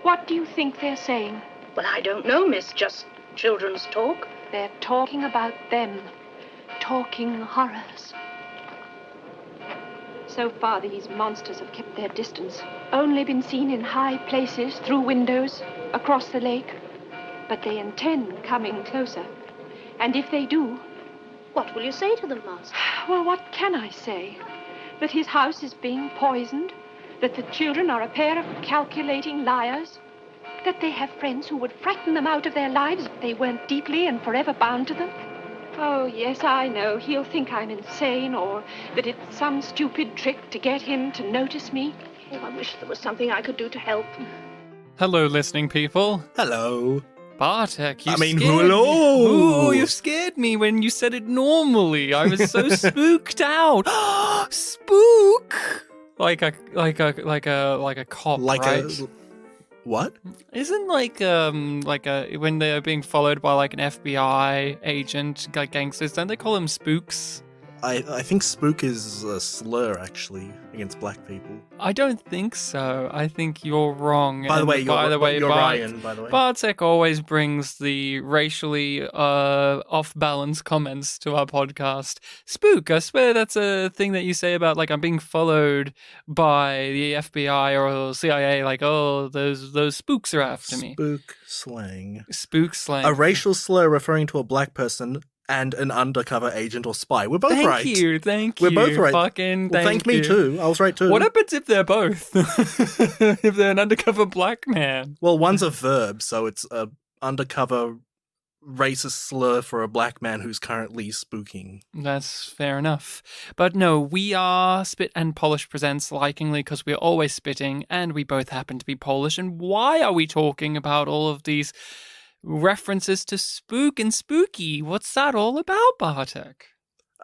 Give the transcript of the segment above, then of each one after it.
What do you think they're saying? Well, I don't know, miss. Just children's talk. They're talking about them. Talking horrors. So far, these monsters have kept their distance. Only been seen in high places, through windows, across the lake. But they intend coming closer. And if they do... What will you say to them, Master? Well, what can I say? That his house is being poisoned? That the children are a pair of calculating liars? That they have friends who would frighten them out of their lives if they weren't deeply and forever bound to them? Oh, yes, I know. He'll think I'm insane, or that it's some stupid trick to get him to notice me. Oh, I wish there was something I could do to help. Hello, listening people. Hello. Bartek, you hello. Oh, you scared me when you said it normally. I was so spooked out. Spook! Like a cop, right? What? Isn't like when they're being followed by like an FBI agent, like gangsters, don't they call them spooks? I think spook is a slur, actually, against black people. I don't think so. I think you're wrong. By the way, you're Ryan, by the way. Bartek always brings the racially off-balance comments to our podcast. Spook, I swear that's a thing that you say about, like, I'm being followed by the FBI or CIA, like, oh, those spooks are after me. Spook slang. Spook slang. A racial slur referring to a black person and an undercover agent or spy. We're both right. Thank you. We're both right. Fucking well, thank you. Me too. I was right too. What happens if they're both? If they're an undercover black man? Well, one's a verb, so it's a undercover racist slur for a black man who's currently spooking. That's fair enough. But no, we are Spit and Polish Presents likingly because we're always spitting and we both happen to be Polish. And why are we talking about all of these references to spook and spooky? What's that all about, Bartek?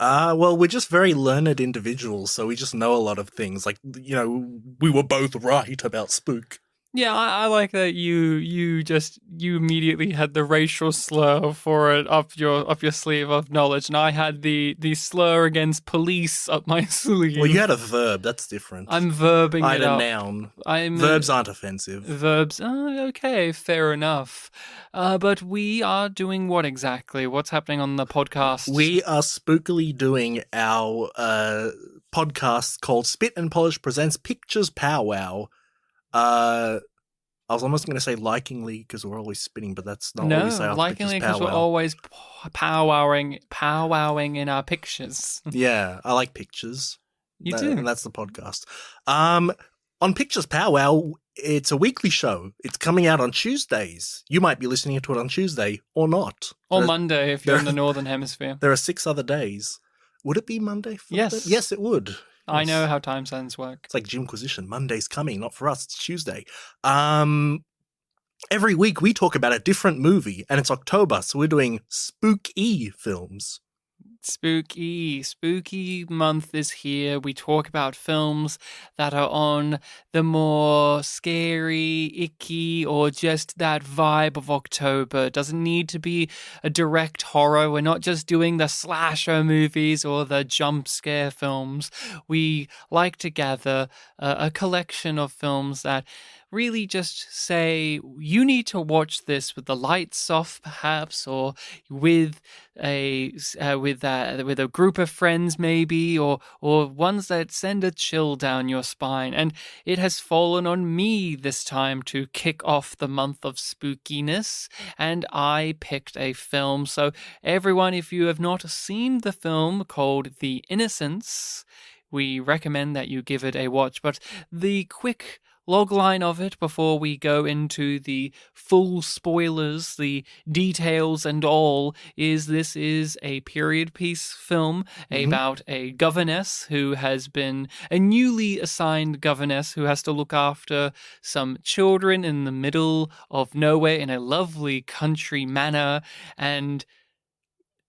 Well, we're just very learned individuals, so we just know a lot of things. Like, you know, we were both right about spook. Yeah, I like that you immediately had the racial slur for it up your sleeve of knowledge, and I had the slur against police up my sleeve. Well, you had a verb. That's different. I'm verbing it up. I had a noun. Verbs aren't offensive. Verbs, okay, fair enough. But we are doing what exactly? What's happening on the podcast? We are spookily doing our podcast called Spit and Polish Presents Pictures Powwow. I was almost going to say likingly because we're always spitting, but that's not what we say. No, likingly because we're always powwowing in our pictures. Yeah, I like pictures. You do, and that's the podcast. On Pictures Powwow, it's a weekly show. It's coming out on Tuesdays. You might be listening to it on Tuesday or not. Or Monday if you're in the Northern Hemisphere. There are 6 other days. Would it be Monday? Yes. Yes, it would. I know how time zones work. It's like Jimquisition. Monday's coming, not for us. It's Tuesday. Every week we talk about a different movie, and it's October, so we're doing spooky films. Spooky month is here. We talk about films that are on the more scary, icky, or just that vibe of October. It doesn't need to be a direct horror. We're not just doing the slasher movies or the jump scare films. We like to gather a collection of films that really just say, you need to watch this with the lights off, perhaps, or with a group of friends, maybe, or ones that send a chill down your spine. And it has fallen on me this time to kick off the month of spookiness, and I picked a film. So everyone, if you have not seen the film called The Innocents, we recommend that you give it a watch. But the quick logline of it before we go into the full spoilers, the details and all, is this is a period piece film about a governess who has been a newly assigned governess who has to look after some children in the middle of nowhere in a lovely country manor, and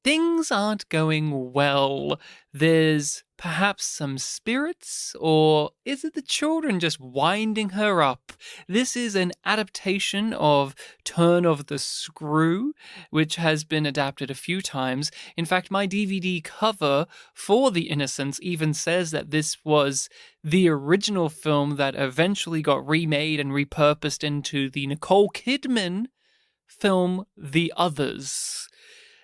things aren't going well. There's perhaps some spirits, or is it the children just winding her up? This is an adaptation of Turn of the Screw, which has been adapted a few times. In fact, my DVD cover for The Innocents even says that this was the original film that eventually got remade and repurposed into the Nicole Kidman film The Others.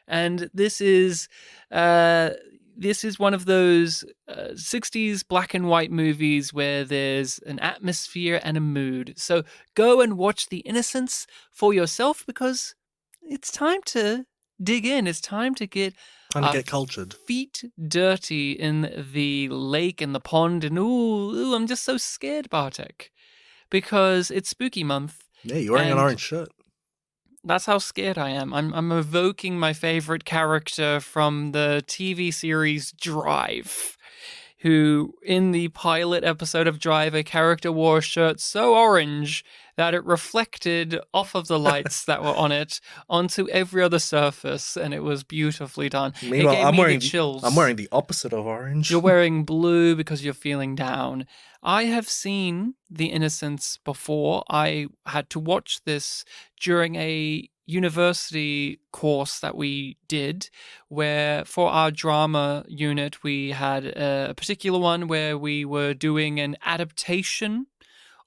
And this is one of those 60s black and white movies where there's an atmosphere and a mood. So go and watch The Innocents for yourself, because it's time to dig in. It's time to get cultured. Feet dirty in the lake, in the pond, and ooh, I'm just so scared, Bartek, because it's spooky month. Yeah, you're wearing an orange shirt. That's how scared I am. I'm evoking my favorite character from the TV series Drive, who in the pilot episode of Drive, a character wore a shirt so orange that it reflected off of the lights that were on it onto every other surface, and it was beautifully done. Meanwhile, it gave me the chills. I'm wearing the opposite of orange. You're wearing blue because you're feeling down. I have seen The Innocents before. I had to watch this during a university course that we did, where for our drama unit we had a particular one where we were doing an adaptation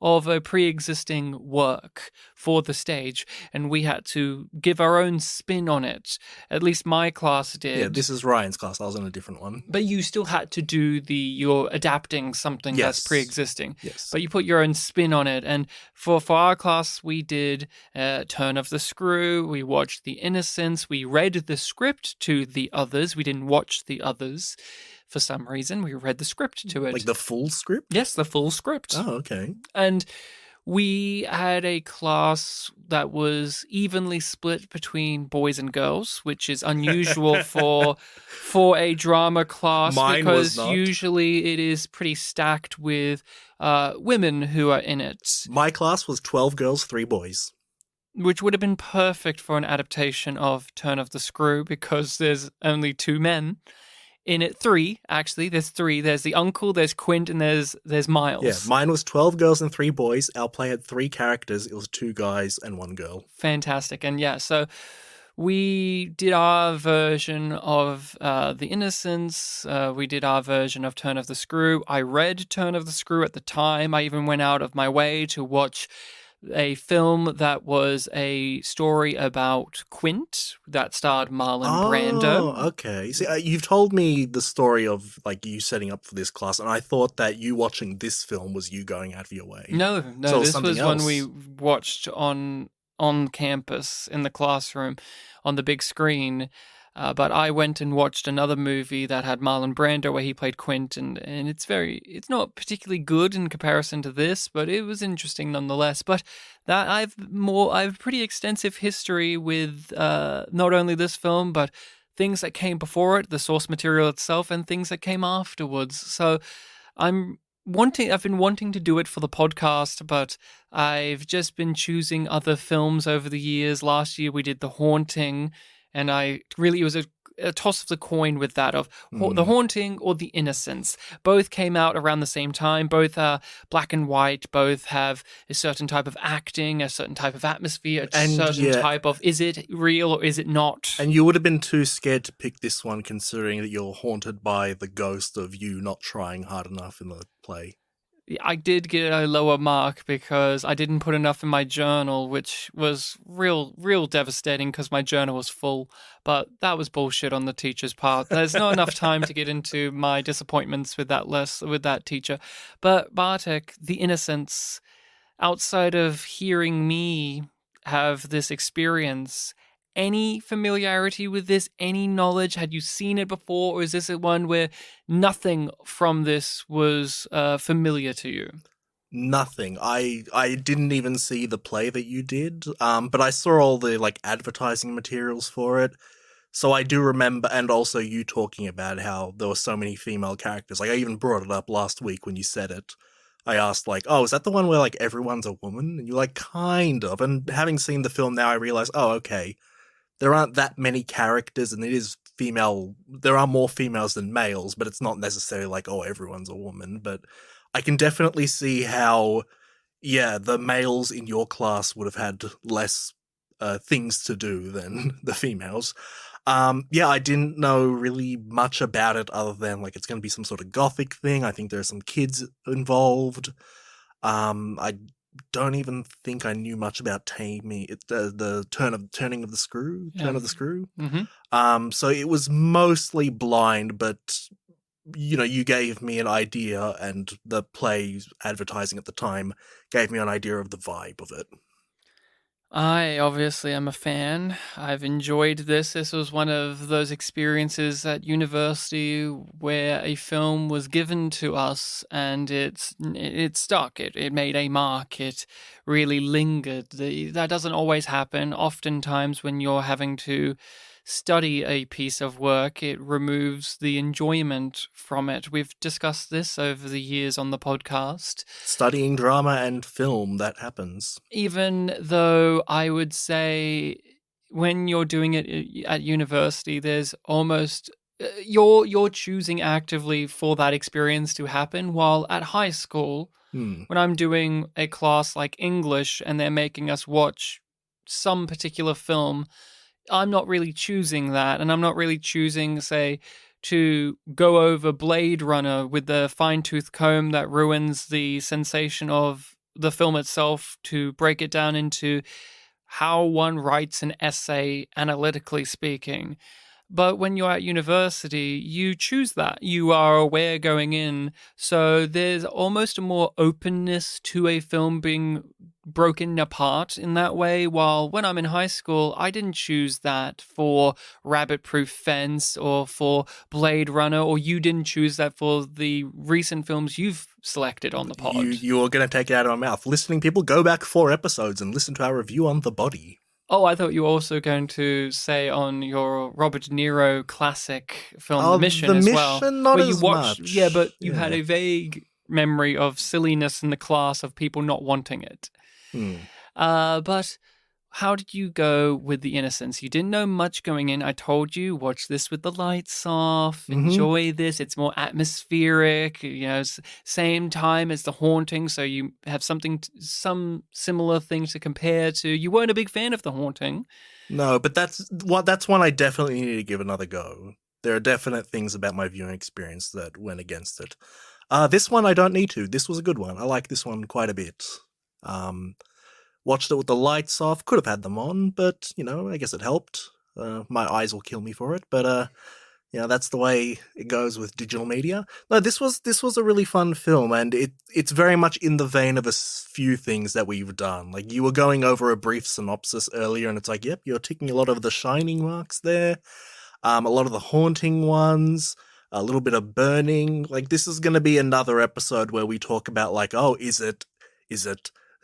of a pre-existing work for the stage, and we had to give our own spin on it. At least my class did. Yeah, this is Ryan's class. I was in a different one. But you still had to do you're adapting something that's pre-existing. Yes. But you put your own spin on it. And for our class, we did Turn of the Screw. We watched The Innocents. We read the script to The Others. We didn't watch The Others. For some reason, we read the script to it. Like the full script? Yes, the full script. Oh, okay. And we had a class that was evenly split between boys and girls, which is unusual for a drama class. Mine because was not. Usually it is pretty stacked with women who are in it. My class was 12 girls, 3 boys. Which would have been perfect for an adaptation of Turn of the Screw, because there's only 2 men. In it, 3, actually. There's 3. There's the uncle, there's Quint, and there's Miles. Yeah, mine was 12 girls and 3 boys. Our play had 3 characters. It was 2 guys and 1 girl. Fantastic. And yeah, so we did our version of The Innocents. We did our version of Turn of the Screw. I read Turn of the Screw at the time. I even went out of my way to watch a film that was a story about Quint that starred Marlon Brando. Oh, okay. See, you've told me the story of like you setting up for this class, and I thought that you watching this film was you going out of your way. No, So this something was else. one we watched on campus in the classroom on the big screen. But I went and watched another movie that had Marlon Brando where he played Quint, and it's not particularly good in comparison to this, but it was interesting nonetheless. But that I've pretty extensive history with not only this film, but things that came before it, the source material itself, and things that came afterwards. So I've been wanting to do it for the podcast, but I've just been choosing other films over the years. Last year we did The Haunting, and it was a toss of the coin with that of The Haunting or The Innocents. Both came out around the same time. Both are black and white. Both have a certain type of acting, a certain type of atmosphere, a certain type of, is it real or is it not? And you would have been too scared to pick this one considering that you're haunted by the ghost of you not trying hard enough in the play. I did get a lower mark because I didn't put enough in my journal, which was real devastating because my journal was full. But that was bullshit on the teacher's part. There's not enough time to get into my disappointments with that teacher. But Bartek, The Innocents, outside of hearing me have this experience, any familiarity with this? Any knowledge? Had you seen it before? Or is this one where nothing from this was familiar to you? Nothing. I didn't even see the play that you did, but I saw all the like advertising materials for it. So I do remember, and also you talking about how there were so many female characters. Like I even brought it up last week when you said it. I asked like, oh, is that the one where like everyone's a woman? And you're like, kind of. And having seen the film now, I realize, oh, okay. There aren't that many characters, and it is there are more females than males, but it's not necessarily like, oh, everyone's a woman. But I can definitely see how, yeah, the males in your class would have had less things to do than the females. Yeah, I didn't know really much about it other than like it's going to be some sort of gothic thing. I think there are some kids involved. I don't even think I knew much about Tammy. The turning of the screw, turn of the screw. Mm-hmm. So it was mostly blind, but you gave me an idea, and the play's advertising at the time gave me an idea of the vibe of it. I obviously am a fan. I've enjoyed this. This was one of those experiences at university where a film was given to us and it stuck. It made a mark. It really lingered. That doesn't always happen. Oftentimes when you're having to study a piece of work, it removes the enjoyment from it. We've discussed this over the years on the podcast. Studying drama and film, that happens. Even though I would say when you're doing it at university, there's almost you're choosing actively for that experience to happen, while at high school, when I'm doing a class like English and they're making us watch some particular film, I'm not really choosing that, and I'm not really choosing, say, to go over Blade Runner with the fine-tooth comb that ruins the sensation of the film itself, to break it down into how one writes an essay, analytically speaking. But when you're at university, you choose that. You are aware going in. So there's almost a more openness to a film being broken apart in that way. While when I'm in high school, I didn't choose that for Rabbit Proof Fence or for Blade Runner, or you didn't choose that for the recent films you've selected on the pod. You're going to take it out of my mouth. Listening people, go back 4 episodes and listen to our review on The Body. Oh, I thought you were also going to say on your Robert De Niro classic film, The Mission, The as Mission, well. not where as you watched, much. Yeah, but you had a vague memory of silliness in the class of people not wanting it. But how did you go with The Innocents? You didn't know much going in. I told you, watch this with the lights off, enjoy this. It's more atmospheric, same time as The Haunting, so you have some similar things to compare to. You weren't a big fan of The Haunting. No, but that's one I definitely need to give another go. There are definite things about my viewing experience that went against it. This one I don't need to. This was a good one. I like this one quite a bit. Watched it with the lights off. Could have had them on, but, I guess it helped. My eyes will kill me for it, but, that's the way it goes with digital media. No, this was a really fun film, and it's very much in the vein of a few things that we've done. Like, you were going over a brief synopsis earlier, and it's like, yep, you're ticking a lot of the Shining marks there, a lot of the Haunting ones, a little bit of Burning. Like, this is going to be another episode where we talk about, like, oh, is it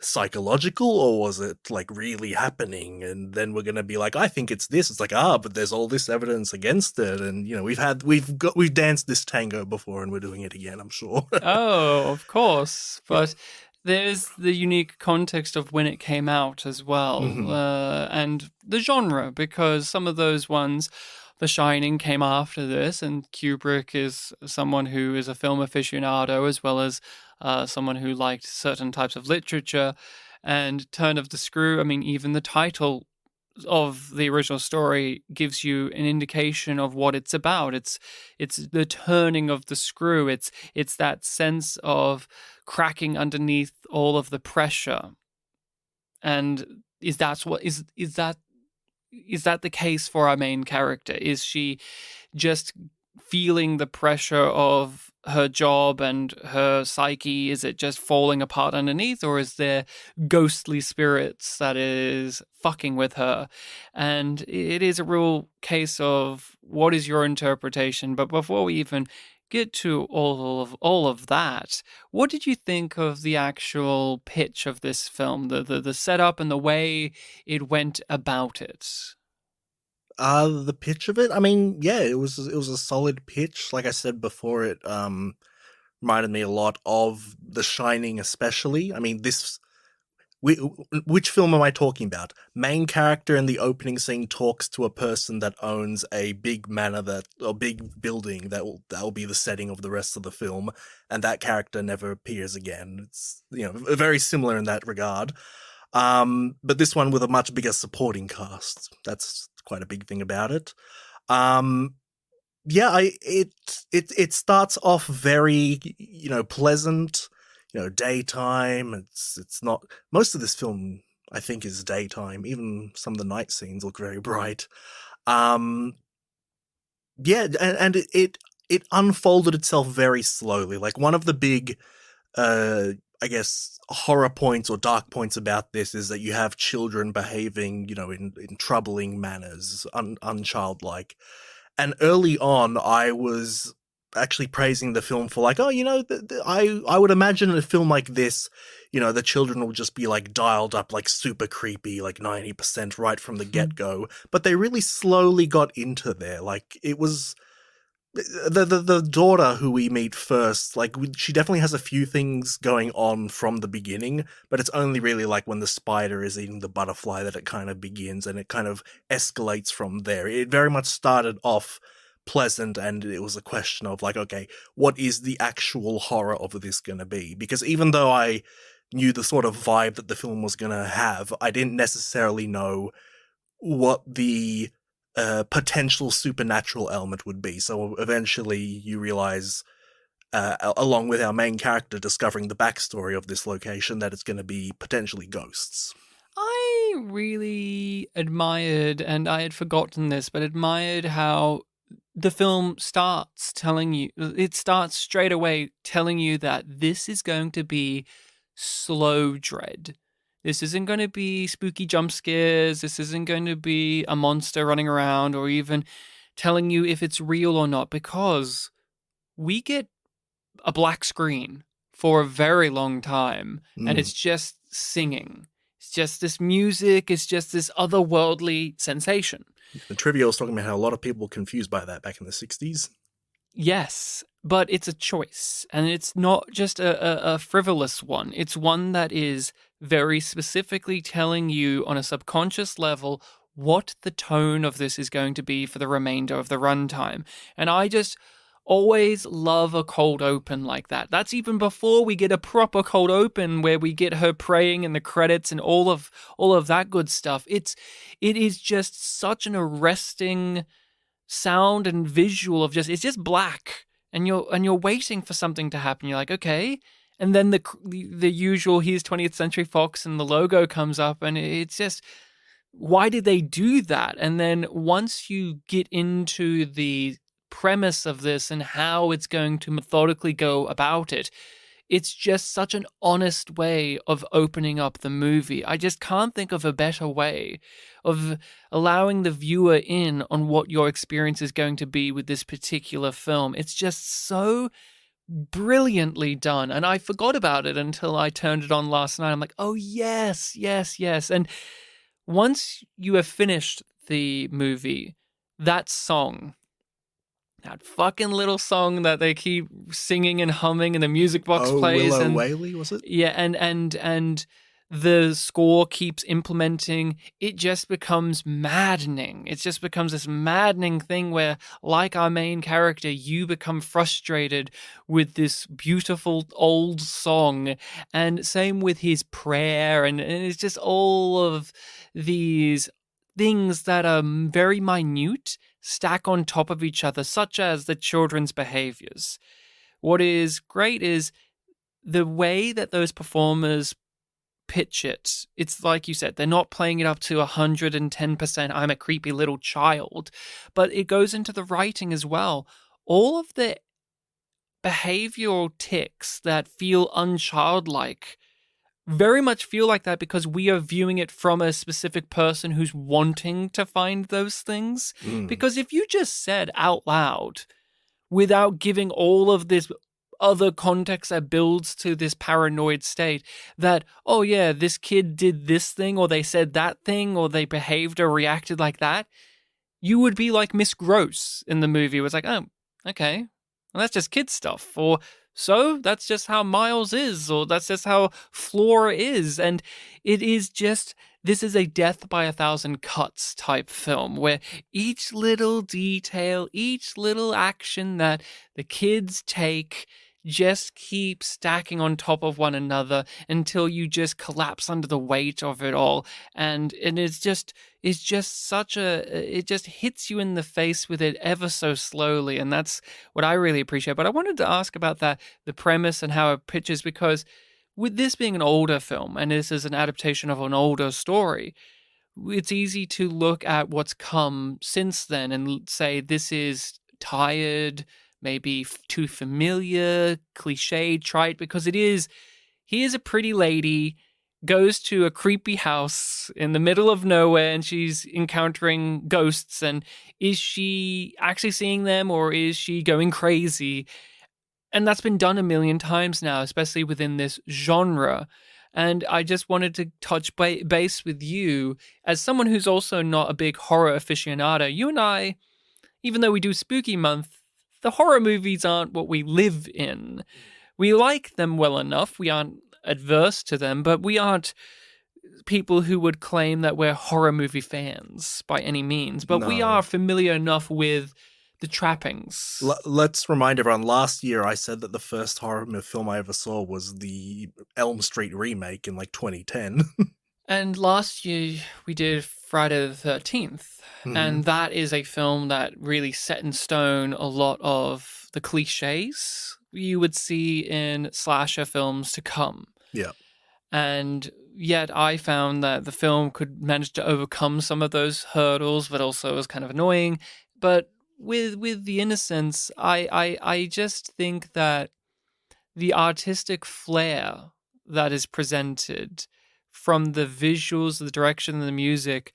psychological, or was it like really happening? And then we're gonna be like, I think it's this. It's like, but there's all this evidence against it, and we've danced this tango before, and we're doing it again, I'm sure. Oh, of course, but there's the unique context of when it came out as well, and the genre, because some of those ones, The Shining came after this, and Kubrick is someone who is a film aficionado as well as someone who liked certain types of literature. And Turn of the Screw, I mean, even the title of the original story gives you an indication of what it's about. It's the turning of the screw. It's that sense of cracking underneath all of the pressure. And is that the case for our main character? Is she just feeling the pressure of her job and her psyche? Is it just falling apart underneath, or is there ghostly spirits that is fucking with her? And it is a real case of what is your interpretation. But before we even get to all of that, what did you think of the actual pitch of this film, the setup and the way it went about it? The pitch of it, I mean, yeah, it was a solid pitch. Like I said before, it reminded me a lot of The Shining, especially. I mean, which film am I talking about? Main character in the opening scene talks to a person that owns a big manor or big building that will be the setting of the rest of the film, and that character never appears again. It's very similar in that regard. But this one with a much bigger supporting cast. That's quite a big thing about it. It starts off very pleasant. Daytime. It's not. Most of this film, I think, is daytime. Even some of the night scenes look very bright. And it unfolded itself very slowly. Like, one of the big, I guess, horror points or dark points about this is that you have children behaving, in troubling manners, unchildlike. And early on, I was actually praising the film for, like, I would imagine in a film like this, the children will just be, like, dialed up, like, super creepy, like 90% right from the get-go. But they really slowly got into there. Like, it was the daughter who we meet first, like, she definitely has a few things going on from the beginning, but it's only really like when the spider is eating the butterfly that it kind of begins, and it kind of escalates from there. It very much started off pleasant, and it was a question of, like, okay, what is the actual horror of this going to be? Because even though I knew the sort of vibe that the film was going to have, I didn't necessarily know what the potential supernatural element would be. So eventually you realize, along with our main character discovering the backstory of this location, that it's going to be potentially ghosts. I really admired, and I had forgotten this, but admired how the film starts straight away telling you that this is going to be slow dread. This isn't going to be spooky jump scares. This isn't going to be a monster running around or even telling you if it's real or not, because we get a black screen for a very long time, and it's just singing. It's just this music. It's just this otherworldly sensation. The trivia was talking about how a lot of people were confused by that back in the 60s. Yes, but it's a choice, and it's not just a frivolous one. It's one that is very specifically telling you on a subconscious level what the tone of this is going to be for the remainder of the runtime. And I just always love a cold open like that. That's even before we get a proper cold open where we get her praying in the credits and all of that good stuff. It is just such an arresting sound and visual of it's just black, and you're waiting for something to happen. You're like, okay. And then the usual, here's 20th Century Fox, and the logo comes up, and it's just, why did they do that? And then once you get into the premise of this and how it's going to methodically go about it, it's just such an honest way of opening up the movie. I just can't think of a better way of allowing the viewer in on what your experience is going to be with this particular film. It's just so brilliantly done, and I forgot about it until I turned it on last night. I'm like, oh yes. And once you have finished the movie, that song, that fucking little song that they keep singing and humming, and the music box plays, Willow and Whaley, was it? Yeah, and the score keeps implementing. It just becomes maddening. It just becomes this maddening thing where, like our main character, you become frustrated with this beautiful old song. And same with his prayer. And it's just all of these things that are very minute stack on top of each other, such as the children's behaviors. What is great is the way that those performers pitch it. It's like you said, they're not playing it up to 110%, I'm a creepy little child, but it goes into the writing as well. All of the behavioral tics that feel unchildlike very much feel like that because we are viewing it from a specific person who's wanting to find those things. Because if you just said out loud, without giving all of this other context that builds to this paranoid state, that, oh yeah, this kid did this thing, or they said that thing, or they behaved or reacted like that, you would be like Miss Gross in the movie. It was like, oh, okay, well, that's just kid stuff. Or so that's just how Miles is, or that's just how Flora is. And it is just, this is a death by a thousand cuts type film where each little detail, each little action that the kids take just keep stacking on top of one another until you just collapse under the weight of it all. And it's just such a, it just hits you in the face with it ever so slowly. And that's what I really appreciate. But I wanted to ask about that, the premise and how it pitches, because with this being an older film and this is an adaptation of an older story, it's easy to look at what's come since then and say this is tired, maybe too familiar, cliched, trite, because it is. Here's a pretty lady goes to a creepy house in the middle of nowhere and she's encountering ghosts, and is she actually seeing them or is she going crazy? And that's been done a million times now, especially within this genre. And I just wanted to touch base with you as someone who's also not a big horror aficionado. You and I, even though we do Spooky Month, the horror movies aren't what we live in. We like them well enough. We aren't adverse to them, but we aren't people who would claim that we're horror movie fans by any means. But we No. are familiar enough with the trappings. Let's remind everyone, last year I said that the first horror film I ever saw was the Elm Street remake in like 2010. And last year we did Friday the 13th. And that is a film that really set in stone a lot of the cliches you would see in slasher films to come. Yeah. And yet I found that the film could manage to overcome some of those hurdles, but also was kind of annoying. But with The Innocents, I just think that the artistic flair that is presented from the visuals, the direction, and the music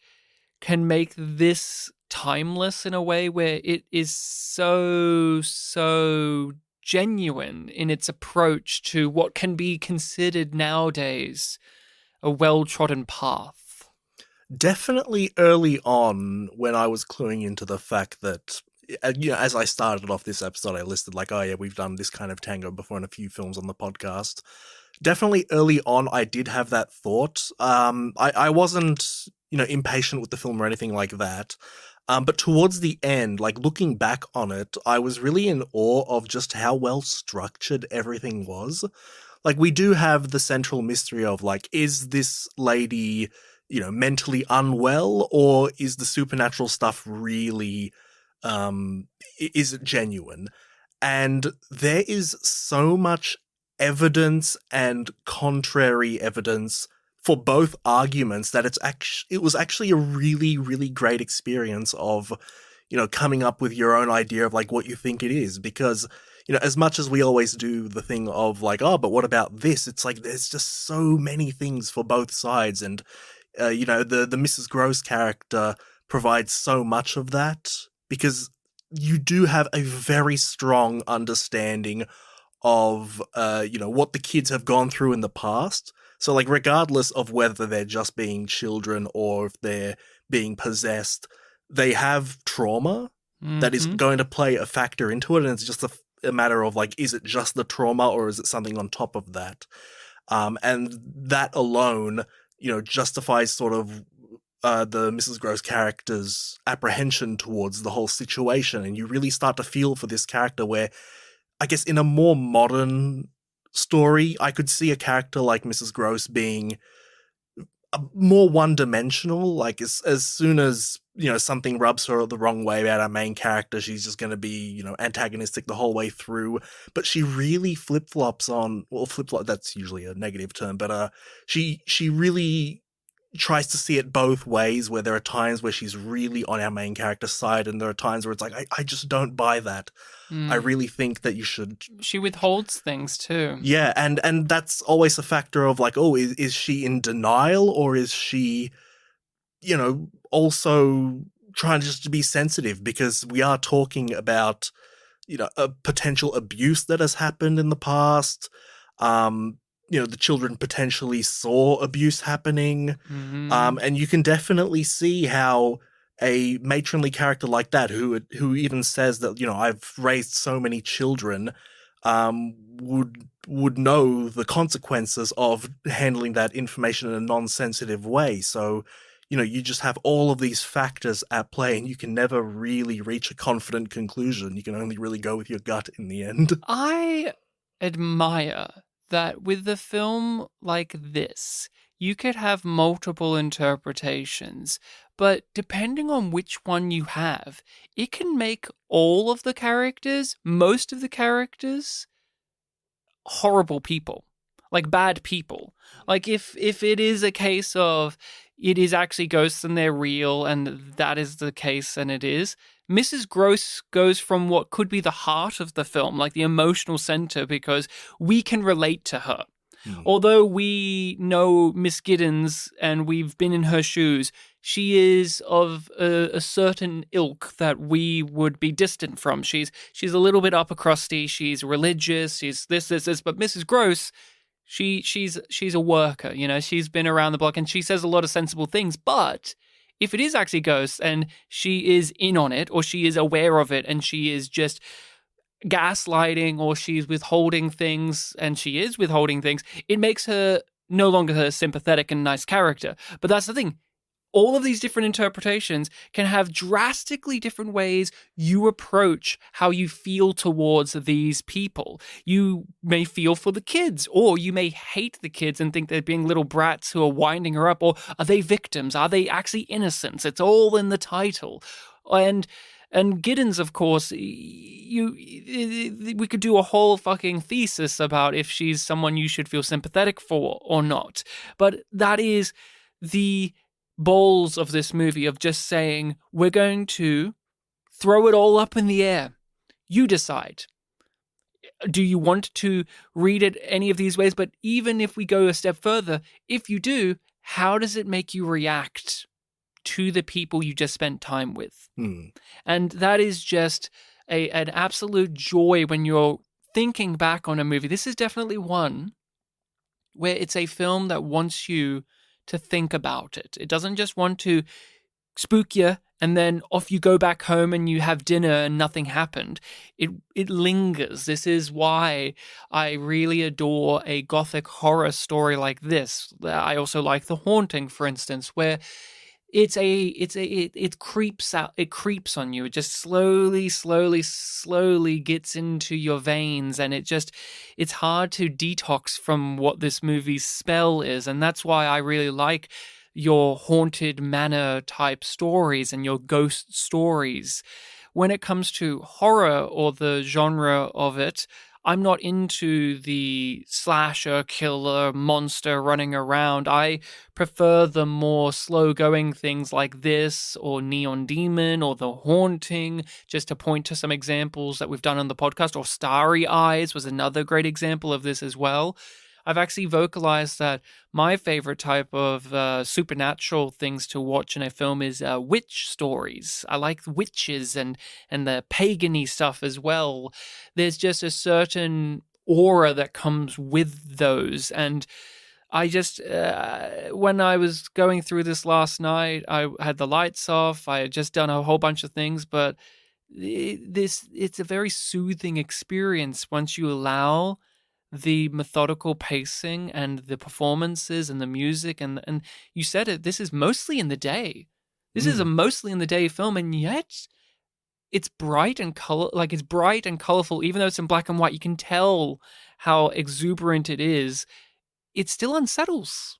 can make this timeless in a way where it is so genuine in its approach to what can be considered nowadays a well-trodden path. Definitely early on, when I was cluing into the fact that, as I started off this episode, I listed like, oh yeah, we've done this kind of tango before in a few films on the podcast. Definitely early on, I did have that thought. I wasn't, impatient with the film or anything like that. But towards the end, like looking back on it, I was really in awe of just how well structured everything was. Like, we do have the central mystery of like, is this lady, mentally unwell, or is the supernatural stuff really, is it genuine? And there is so much evidence and contrary evidence for both arguments that it was actually a really, really great experience of, coming up with your own idea of like what you think it is. Because, as much as we always do the thing of like, oh, but what about this? It's like, there's just so many things for both sides. And, the Mrs. Gross character provides so much of that, because you do have a very strong understanding of, what the kids have gone through in the past. So, like, regardless of whether they're just being children or if they're being possessed, they have trauma that is going to play a factor into it. And it's just a matter of, like, is it just the trauma or is it something on top of that? And that alone, justifies sort of the Mrs. Gross character's apprehension towards the whole situation. And you really start to feel for this character where, I guess in a more modern story, I could see a character like Mrs. Gross being more one-dimensional. Like, as soon as, something rubs her the wrong way about our main character, she's just going to be, antagonistic the whole way through. But she really flip-flops on, well, flip-flop, that's usually a negative term, but she really tries to see it both ways, where there are times where she's really on our main character's side, and there are times where it's like, I just don't buy that. I really think that you should... She withholds things too. Yeah, and that's always a factor of like, oh, is she in denial, or is she, also trying just to be sensitive? Because we are talking about, a potential abuse that has happened in the past. The children potentially saw abuse happening. And you can definitely see how a matronly character like that, who even says that, I've raised so many children, would know the consequences of handling that information in a non-sensitive way. So, you just have all of these factors at play, and you can never really reach a confident conclusion. You can only really go with your gut in the end. I admire that with a film like this, you could have multiple interpretations, but depending on which one you have, it can make all of the characters, most of the characters, horrible people, like bad people. Like if it is a case of it is actually ghosts and they're real, and that is the case, and it is, Mrs. Gross goes from what could be the heart of the film, like the emotional center, because we can relate to her. Although we know Miss Giddens and we've been in her shoes, she is of a certain ilk that we would be distant from. She's a little bit upper crusty. She's religious. She's this. But Mrs. Gross, she's a worker. She's been around the block and she says a lot of sensible things. But if it is actually ghosts and she is in on it, or she is aware of it and she is just gaslighting, or she's withholding things, and she is withholding things, it makes her no longer a sympathetic and nice character. But that's the thing. All of these different interpretations can have drastically different ways you approach how you feel towards these people. You may feel for the kids, or you may hate the kids and think they're being little brats who are winding her up, or are they victims? Are they actually innocents? It's all in the title. And Giddens, of course, we could do a whole fucking thesis about if she's someone you should feel sympathetic for or not. But that is the balls of this movie, of just saying, we're going to throw it all up in the air. You decide. Do you want to read it any of these ways? But even if we go a step further, if you do, how does it make you react to the people you just spent time with? And that is just an absolute joy when you're thinking back on a movie. This is definitely one where it's a film that wants you to think about it. It doesn't just want to spook you and then off you go back home and you have dinner and nothing happened. It lingers. This is why I really adore a gothic horror story like this. I also like The Haunting, for instance, where it creeps out. It creeps on you. It just slowly gets into your veins, and it's hard to detox from what this movie's spell is. And that's why I really like your haunted manor type stories and your ghost stories. When it comes to horror or the genre of it, I'm not into the slasher, killer, monster running around. I prefer the more slow-going things like this, or Neon Demon, or The Haunting, just to point to some examples that we've done on the podcast. Or Starry Eyes was another great example of this as well. I've actually vocalized that my favorite type of supernatural things to watch in a film is witch stories. I like witches and the pagan-y stuff as well. There's just a certain aura that comes with those. And I just, when I was going through this last night, I had the lights off. I had just done a whole bunch of things, but it's a very soothing experience once you allow the methodical pacing and the performances and the music, and you said it, this is mostly in the day. This is a mostly in the day film, and yet it's bright and colorful. Even though it's in black and white, you can tell how exuberant it is. It still unsettles.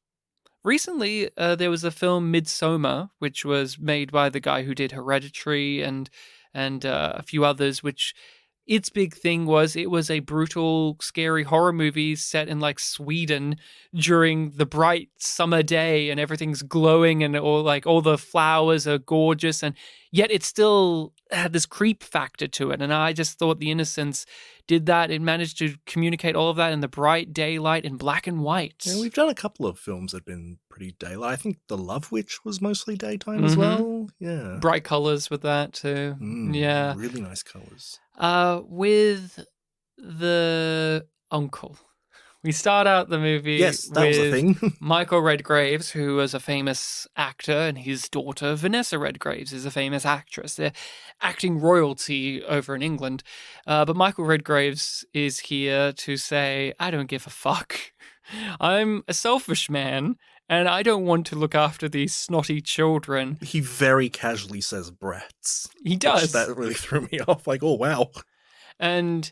Recently, there was a film, Midsommar, which was made by the guy who did Hereditary and a few others, which its big thing was it was a brutal, scary horror movie set in like Sweden during the bright summer day, and everything's glowing and all the flowers are gorgeous, and yet it still had this creep factor to it. And I just thought The Innocents did that. It managed to communicate all of that in the bright daylight in black and white. Yeah, we've done a couple of films that have been pretty daylight. I think The Love Witch was mostly daytime as well. Yeah. Bright colors with that too. Yeah. Really nice colors. With the uncle, We start out the movie Yes, that was a with thing. Michael Redgraves, who was a famous actor, and his daughter, Vanessa Redgraves, is a famous actress. They're acting royalty over in England. But Michael Redgraves is here to say, I don't give a fuck. I'm a selfish man, and I don't want to look after these snotty children. He very casually says brats. He does. That really threw me off. Like, oh, wow. And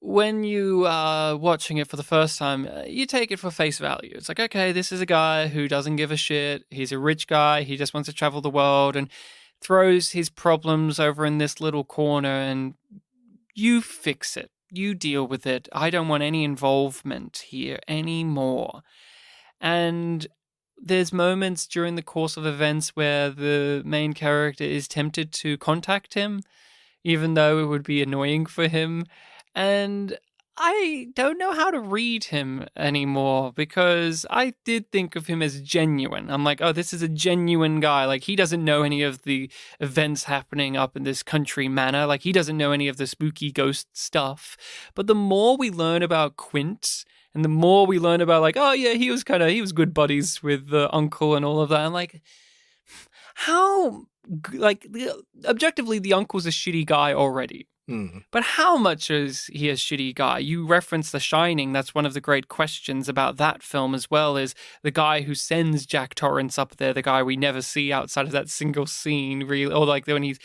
when you are watching it for the first time, you take it for face value. It's like, okay, this is a guy who doesn't give a shit. He's a rich guy. He just wants to travel the world and throws his problems over in this little corner, and you fix it. You deal with it. I don't want any involvement here anymore. And there's moments during the course of events where the main character is tempted to contact him, even though it would be annoying for him. And I don't know how to read him anymore, because I did think of him as genuine. I'm like, oh, this is a genuine guy. Like, he doesn't know any of the events happening up in this country manor. Like, he doesn't know any of the spooky ghost stuff. But the more we learn about Quint, and the more we learn about, like, oh yeah, he was good buddies with the uncle and all of that. I'm like, how, like, objectively, the uncle's a shitty guy already. But how much is he a shitty guy? You reference The Shining. That's one of the great questions about that film as well, is the guy who sends Jack Torrance up there, the guy we never see outside of that single scene, really, or like when he's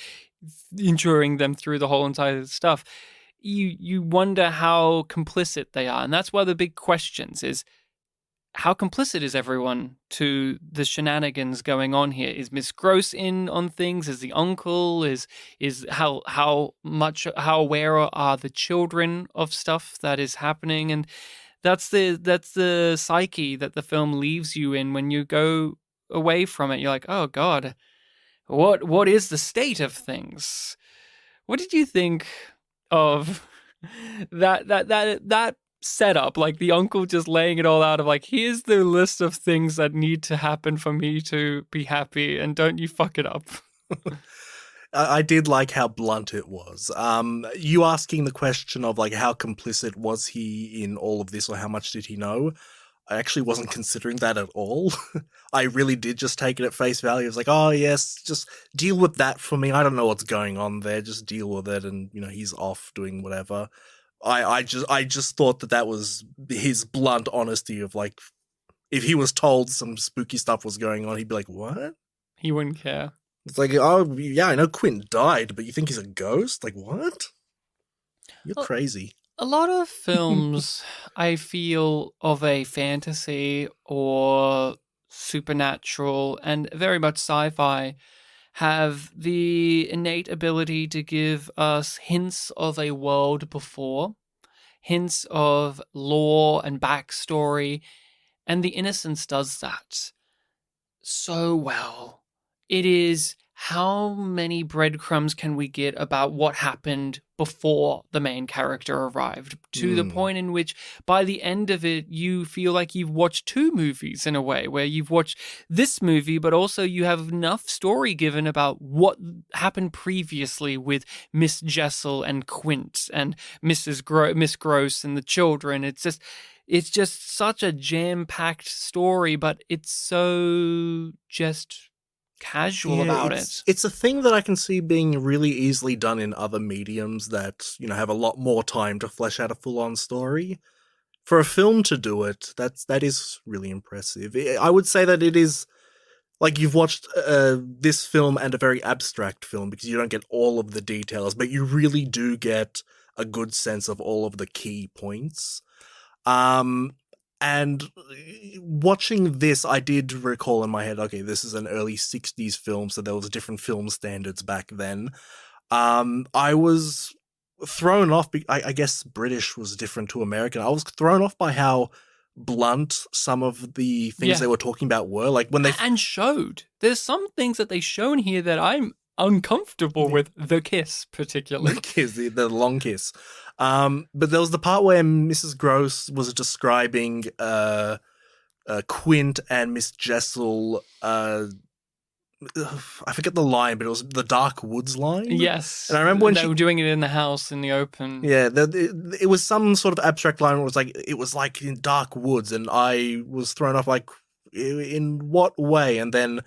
enduring them through the whole entire stuff. You wonder how complicit they are. And that's one of the big questions is, how complicit is everyone to the shenanigans going on here? Is Miss Gross in on things? Is the uncle? Is how aware are the children of stuff that is happening? And that's the psyche that the film leaves you in when you go away from it. You're like, oh God, what is the state of things? What did you think of that setup, like the uncle just laying it all out of like, here's the list of things that need to happen for me to be happy, and don't you fuck it up. I did like how blunt it was. You asking the question of like, how complicit was he in all of this, or how much did he know? I actually wasn't considering that at all. I really did just take it at face value. It's like, oh yes, just deal with that for me. I don't know what's going on there. Just deal with it, and he's off doing whatever. I just thought that was his blunt honesty of like, if he was told some spooky stuff was going on, he'd be like, what? He wouldn't care. It's like, oh yeah, I know Quint died, but you think he's a ghost? Like, what? You're crazy. A lot of films, I feel, of a fantasy or supernatural and very much sci-fi have the innate ability to give us hints of a world before, hints of lore and backstory, and The Innocents does that so well. It is, how many breadcrumbs can we get about what happened before the main character arrived, to the point in which by the end of it, you feel like you've watched two movies in a way, where you've watched this movie, but also you have enough story given about what happened previously with Miss Jessel and Quint and Miss Gross and the children. It's just such a jam-packed story, but it's so just casual about it. It's a thing that I can see being really easily done in other mediums that, have a lot more time to flesh out a full-on story. For a film to do it, that is really impressive. I would say that it is, like, you've watched this film and a very abstract film, because you don't get all of the details, but you really do get a good sense of all of the key points. And watching this, I did recall in my head, okay, this is an early 60s film, so there was different film standards back then. I was thrown off, I guess British was different to American. I was thrown off by how blunt some of the things they were talking about were. Like when they... And showed. There's some things that they shown here that I'm uncomfortable with, the kiss particularly. The kiss, the long kiss. But there was the part where Mrs. Gross was describing Quint and Miss Jessel I forget the line, but it was the Dark Woods line. Yes. And I remember when they were doing it in the house in the open. Yeah, it was some sort of abstract line. Where it was like in dark woods, and I was thrown off like, in what way? And then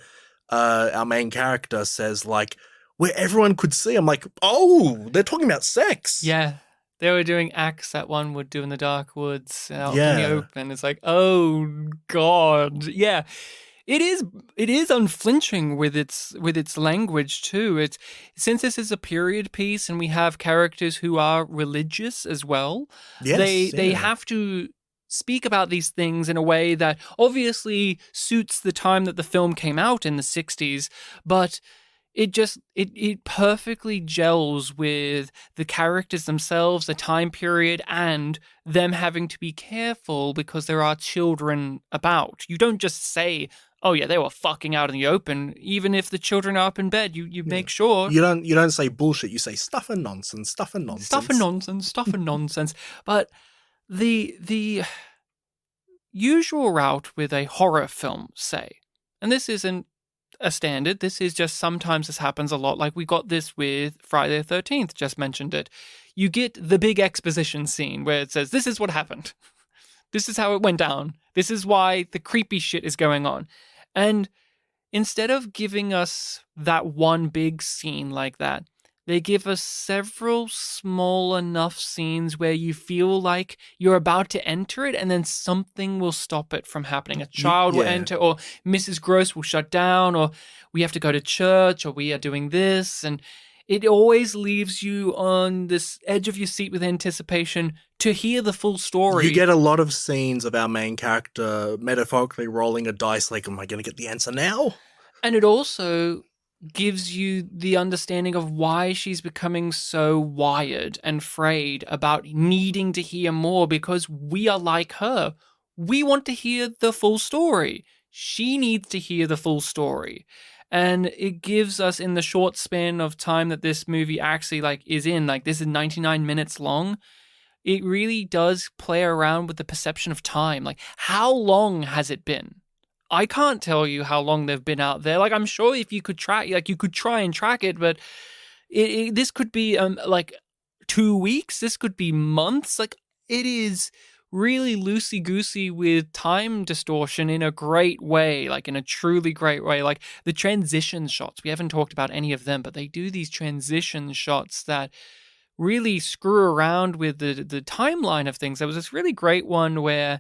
our main character says like, where everyone could see. I'm like, oh, they're talking about sex. Yeah. They were doing acts that one would do in the dark woods out in Yeah. the open. It's like, oh God. Yeah. It is unflinching with its language too. It's since this is a period piece and we have characters who are religious as well. Yes, They yeah. have to speak about these things in a way that obviously suits the time that the film came out in the 60s, but it perfectly gels with the characters themselves, the time period, and them having to be careful because there are children about. You don't just say, oh yeah, they were fucking out in the open. Even if the children are up in bed, you make sure. You don't say bullshit. You say stuff and nonsense. Stuff and nonsense. Stuff and nonsense. But the usual route with a horror film, say, and this isn't a standard, this is just sometimes this happens a lot, like we got this with Friday the 13th, just mentioned it. You get the big exposition scene where it says, this is what happened. This is how it went down. This is why the creepy shit is going on. And instead of giving us that one big scene like that, they give us several small enough scenes where you feel like you're about to enter it and then something will stop it from happening. A child will enter, or Mrs. Gross will shut down, or we have to go to church, or we are doing this. And it always leaves you on this edge of your seat with anticipation to hear the full story. You get a lot of scenes of our main character metaphorically rolling a dice like, am I going to get the answer now? And it also gives you the understanding of why she's becoming so wired and frayed about needing to hear more, because we are like her. We want to hear the full story. She needs to hear the full story. And it gives us, in the short span of time that this movie actually is in, this is 99 minutes long, it really does play around with the perception of time. Like, how long has it been? I can't tell you how long they've been out there. I'm sure if you could track, you could try and track it, but this could be 2 weeks. This could be months. It is really loosey-goosey with time distortion in a great way, in a truly great way. The transition shots, we haven't talked about any of them, but they do these transition shots that really screw around with the timeline of things. There was this really great one where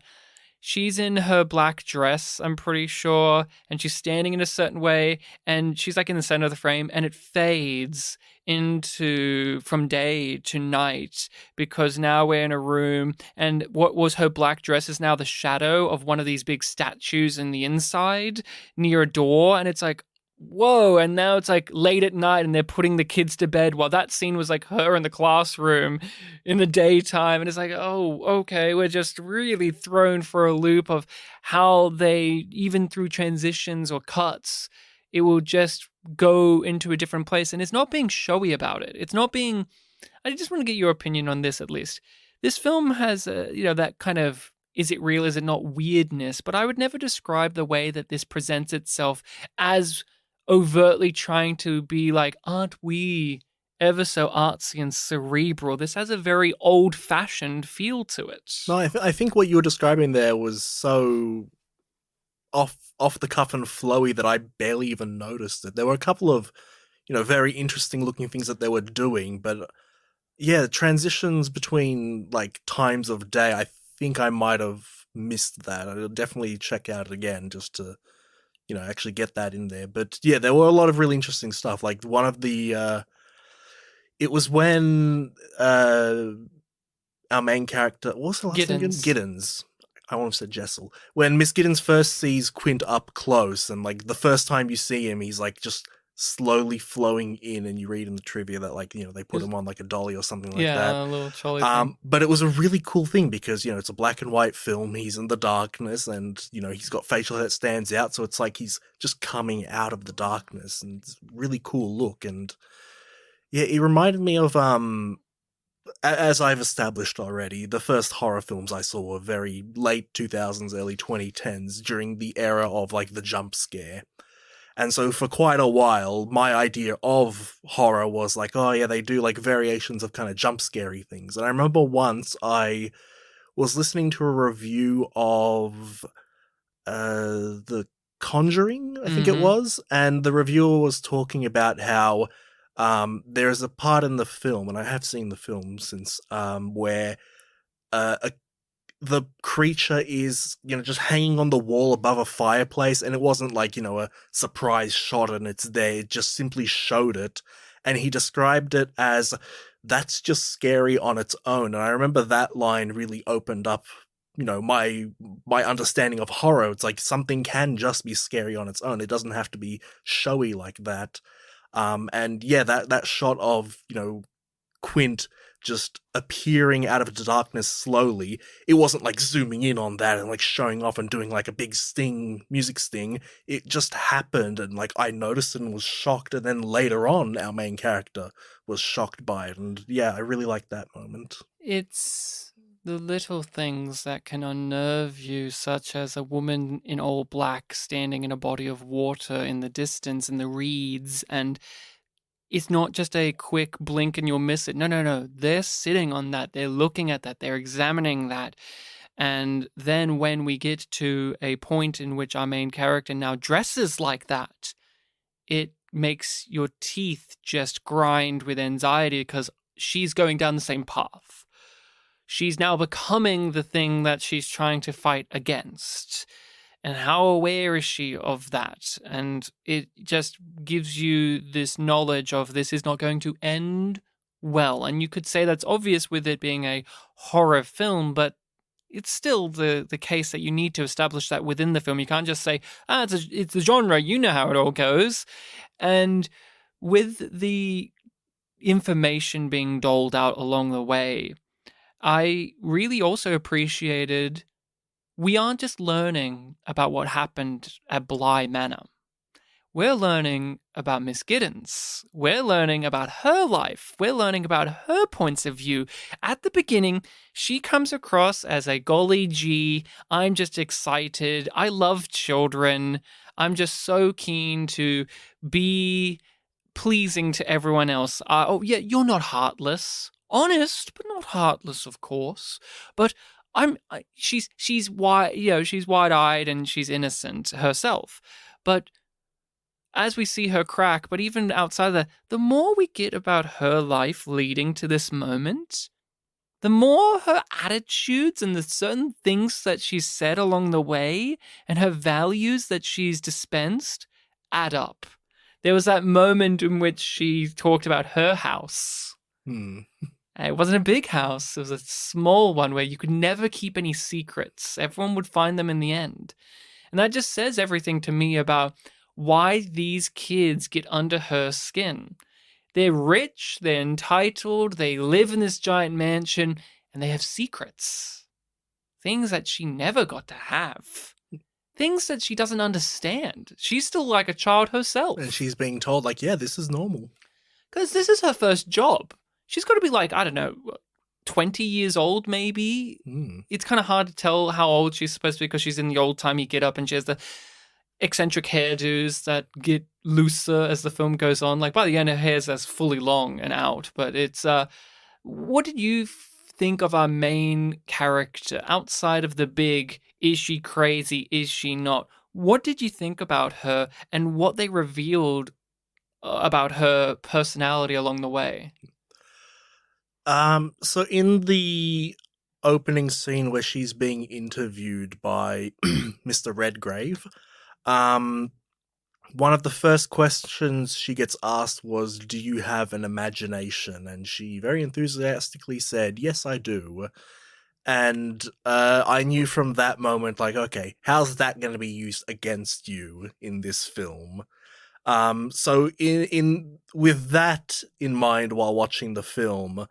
she's in her black dress, I'm pretty sure, and she's standing in a certain way, and she's in the center of the frame, and it fades into from day to night because now we're in a room, and what was her black dress is now the shadow of one of these big statues in the inside near a door, and it's whoa, and now it's late at night and they're putting the kids to bed, while that scene was her in the classroom in the daytime, and it's oh, okay, we're just really thrown for a loop of how they, even through transitions or cuts, it will just go into a different place, and it's not being showy about it. It's not being, I just want to get your opinion on this at least. This film has, that kind of, is it real, is it not weirdness, but I would never describe the way that this presents itself as overtly trying to be aren't we ever so artsy and cerebral? This has a very old-fashioned feel to it. No, I think what you were describing there was so off the cuff and flowy that I barely even noticed it. There were a couple of, very interesting looking things that they were doing, but yeah, transitions between times of day, I think I might have missed that. I'll definitely check out it again just to actually get that in there. But yeah, there were a lot of really interesting stuff. One of the, it was when our main character, what was the last name again? Giddens. I almost said Jessel. When Miss Giddens first sees Quint up close, and the first time you see him, he's just slowly flowing in, and you read in the trivia that they put him on a dolly or something like that. Yeah, a little trolley thing. But it was a really cool thing because it's a black and white film. He's in the darkness, and he's got facial hair that stands out, so it's he's just coming out of the darkness, and it's a really cool look. And yeah, it reminded me of as I've established already, the first horror films I saw were very late 2000s, early 2010s, during the era of the jump scare. And so for quite a while, my idea of horror was like, oh yeah, they do like variations of kind of jump scary things. And I remember once I was listening to a review of The Conjuring, I think it Mm-hmm. was, and the reviewer was talking about how there's a part in the film, and I have seen the film since, where a the creature is, just hanging on the wall above a fireplace, and it wasn't like, a surprise shot and it's there. It just simply showed it. And he described it as, that's just scary on its own. And I remember that line really opened up, my understanding of horror. It's like something can just be scary on its own. It doesn't have to be showy like that. And yeah, that shot of, Quint just appearing out of the darkness slowly. It wasn't like zooming in on that and like showing off and doing like a big music sting. It just happened, and like I noticed and was shocked, and then later on our main character was shocked by it. And yeah, I really liked that moment. It's the little things that can unnerve you, such as a woman in all black standing in a body of water in the distance in the reeds, and it's not just a quick blink and you'll miss it. No, no, no. They're sitting on that. They're looking at that. They're examining that. And then when we get to a point in which our main character now dresses like that, it makes your teeth just grind with anxiety because she's going down the same path. She's now becoming the thing that she's trying to fight against. And how aware is she of that? And it just gives you this knowledge of this is not going to end well. And you could say that's obvious with it being a horror film, but it's still the case that you need to establish that within the film. You can't just say, it's a genre, you know how it all goes. And with the information being doled out along the way, I really also appreciated we aren't just learning about what happened at Bly Manor. We're learning about Miss Giddens. We're learning about her life. We're learning about her points of view. At the beginning, she comes across as a golly gee, I'm just excited. I love children. I'm just so keen to be pleasing to everyone else. Oh, yeah, you're not heartless. Honest, but not heartless, of course. But she's wide, she's wide-eyed and she's innocent herself. But as we see her crack, but even outside of that, the more we get about her life leading to this moment, the more her attitudes and the certain things that she's said along the way and her values that she's dispensed add up. There was that moment in which she talked about her house. It wasn't a big house. It was a small one where you could never keep any secrets. Everyone would find them in the end. And that just says everything to me about why these kids get under her skin. They're rich, they're entitled, they live in this giant mansion, and they have secrets. Things that she never got to have. Things that she doesn't understand. She's still like a child herself. And she's being told, like, yeah, this is normal. Because this is her first job. She's got to be like, I don't know, 20 years old maybe. It's kind of hard to tell how old she's supposed to be because she's in the old-timey get-up and she has the eccentric hairdos that get looser as the film goes on. Like by the end, her hair's as fully long and out. But it's, what did you think of our main character outside of the big, is she crazy, is she not? What did you think about her and what they revealed about her personality along the way? So in the opening scene where she's being interviewed by Mr. Redgrave, one of the first questions she gets asked was, do you have an imagination? And she very enthusiastically said, yes, I do. And I knew from that moment, like, okay, how's that going to be used against you in this film? So in with that in mind while watching the film,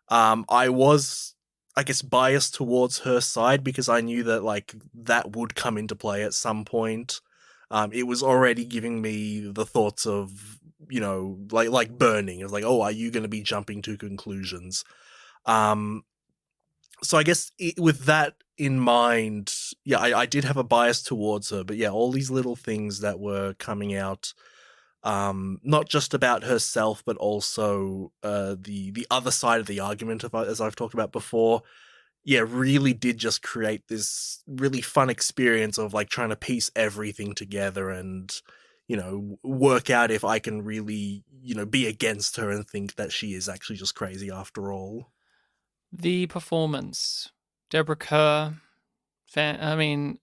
I was, I guess, biased towards her side because I knew that like that would come into play at some point. It was already giving me the thoughts of, like burning. It was like, oh, are you going to be jumping to conclusions? So I guess with that in mind, yeah, I did have a bias towards her, but yeah, all these little things that were coming out, not just about herself, but also the other side of the argument, as I've talked about before. Yeah, really did just create this really fun experience of like trying to piece everything together and, work out if I can really, be against her and think that she is actually just crazy after all. The performance, Deborah Kerr. And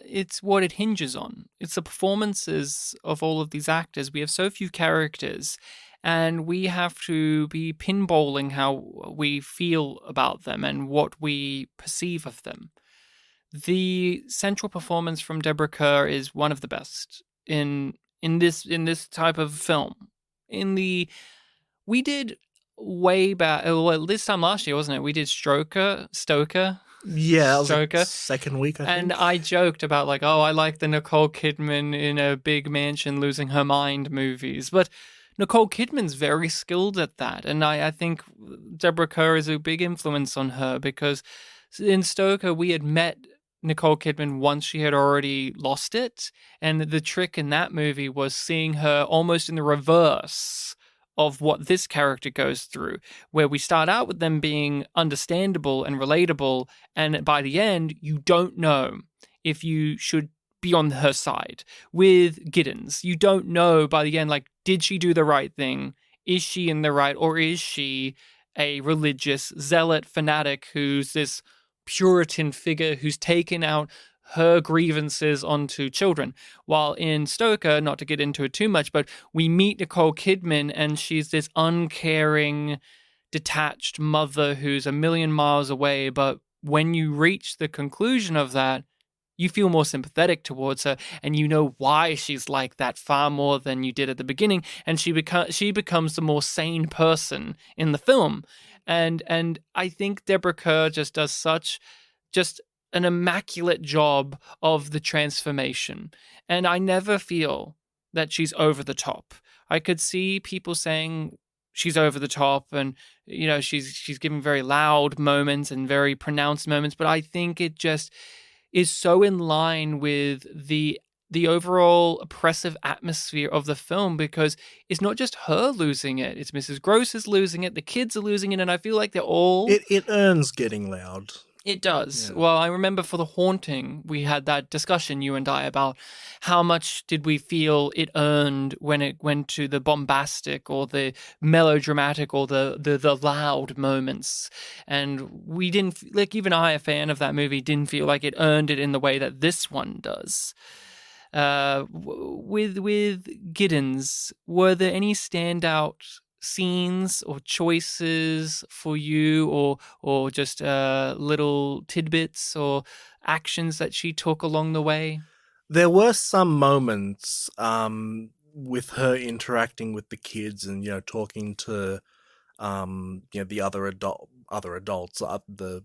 it's what it hinges on. It's the performances of all of these actors. We have so few characters, and we have to be pinballing how we feel about them and what we perceive of them. The central performance from Deborah Kerr is one of the best in this type of film. In the we did way back, well, this time last year, wasn't it? We did Stoker. Yeah, that was like Stoker. second week, I And think. I joked about like, oh, I like the Nicole Kidman in a big mansion losing her mind movies. But Nicole Kidman's very skilled at that. And I think Deborah Kerr is a big influence on her because in Stoker, we had met Nicole Kidman once she had already lost it. And the trick in that movie was seeing her almost in the reverse of what this character goes through, where we start out with them being understandable and relatable, and by the end, you don't know if you should be on her side. With Giddens, you don't know by the end, like, did she do the right thing? Is she in the right, or is she a religious zealot fanatic who's this Puritan figure who's taken out her grievances onto children? While in Stoker, not to get into it too much, but we meet Nicole Kidman and she's this uncaring, detached mother who's a million miles away. But when you reach the conclusion of that, you feel more sympathetic towards her and you know why she's like that far more than you did at the beginning. And she becomes the more sane person in the film. And I think Deborah Kerr just does such just an immaculate job of the transformation. And I never feel that she's over the top. I could see people saying she's over the top and she's given very loud moments and very pronounced moments, but I think it just is so in line with the overall oppressive atmosphere of the film, because it's not just her losing it, it's Mrs. Gross is losing it, the kids are losing it, and I feel like they're all It earns getting loud. it does. Yeah. Well, I remember for The Haunting, we had that discussion, you and I, about how much did we feel it earned when it went to the bombastic or the melodramatic or the loud moments. And we didn't, like, even I, a fan of that movie, didn't feel like it earned it in the way that this one does. With Giddens, were there any standout scenes or choices for you, or just little tidbits or actions that she took along the way? There were some moments with her interacting with the kids and talking to the other adults, the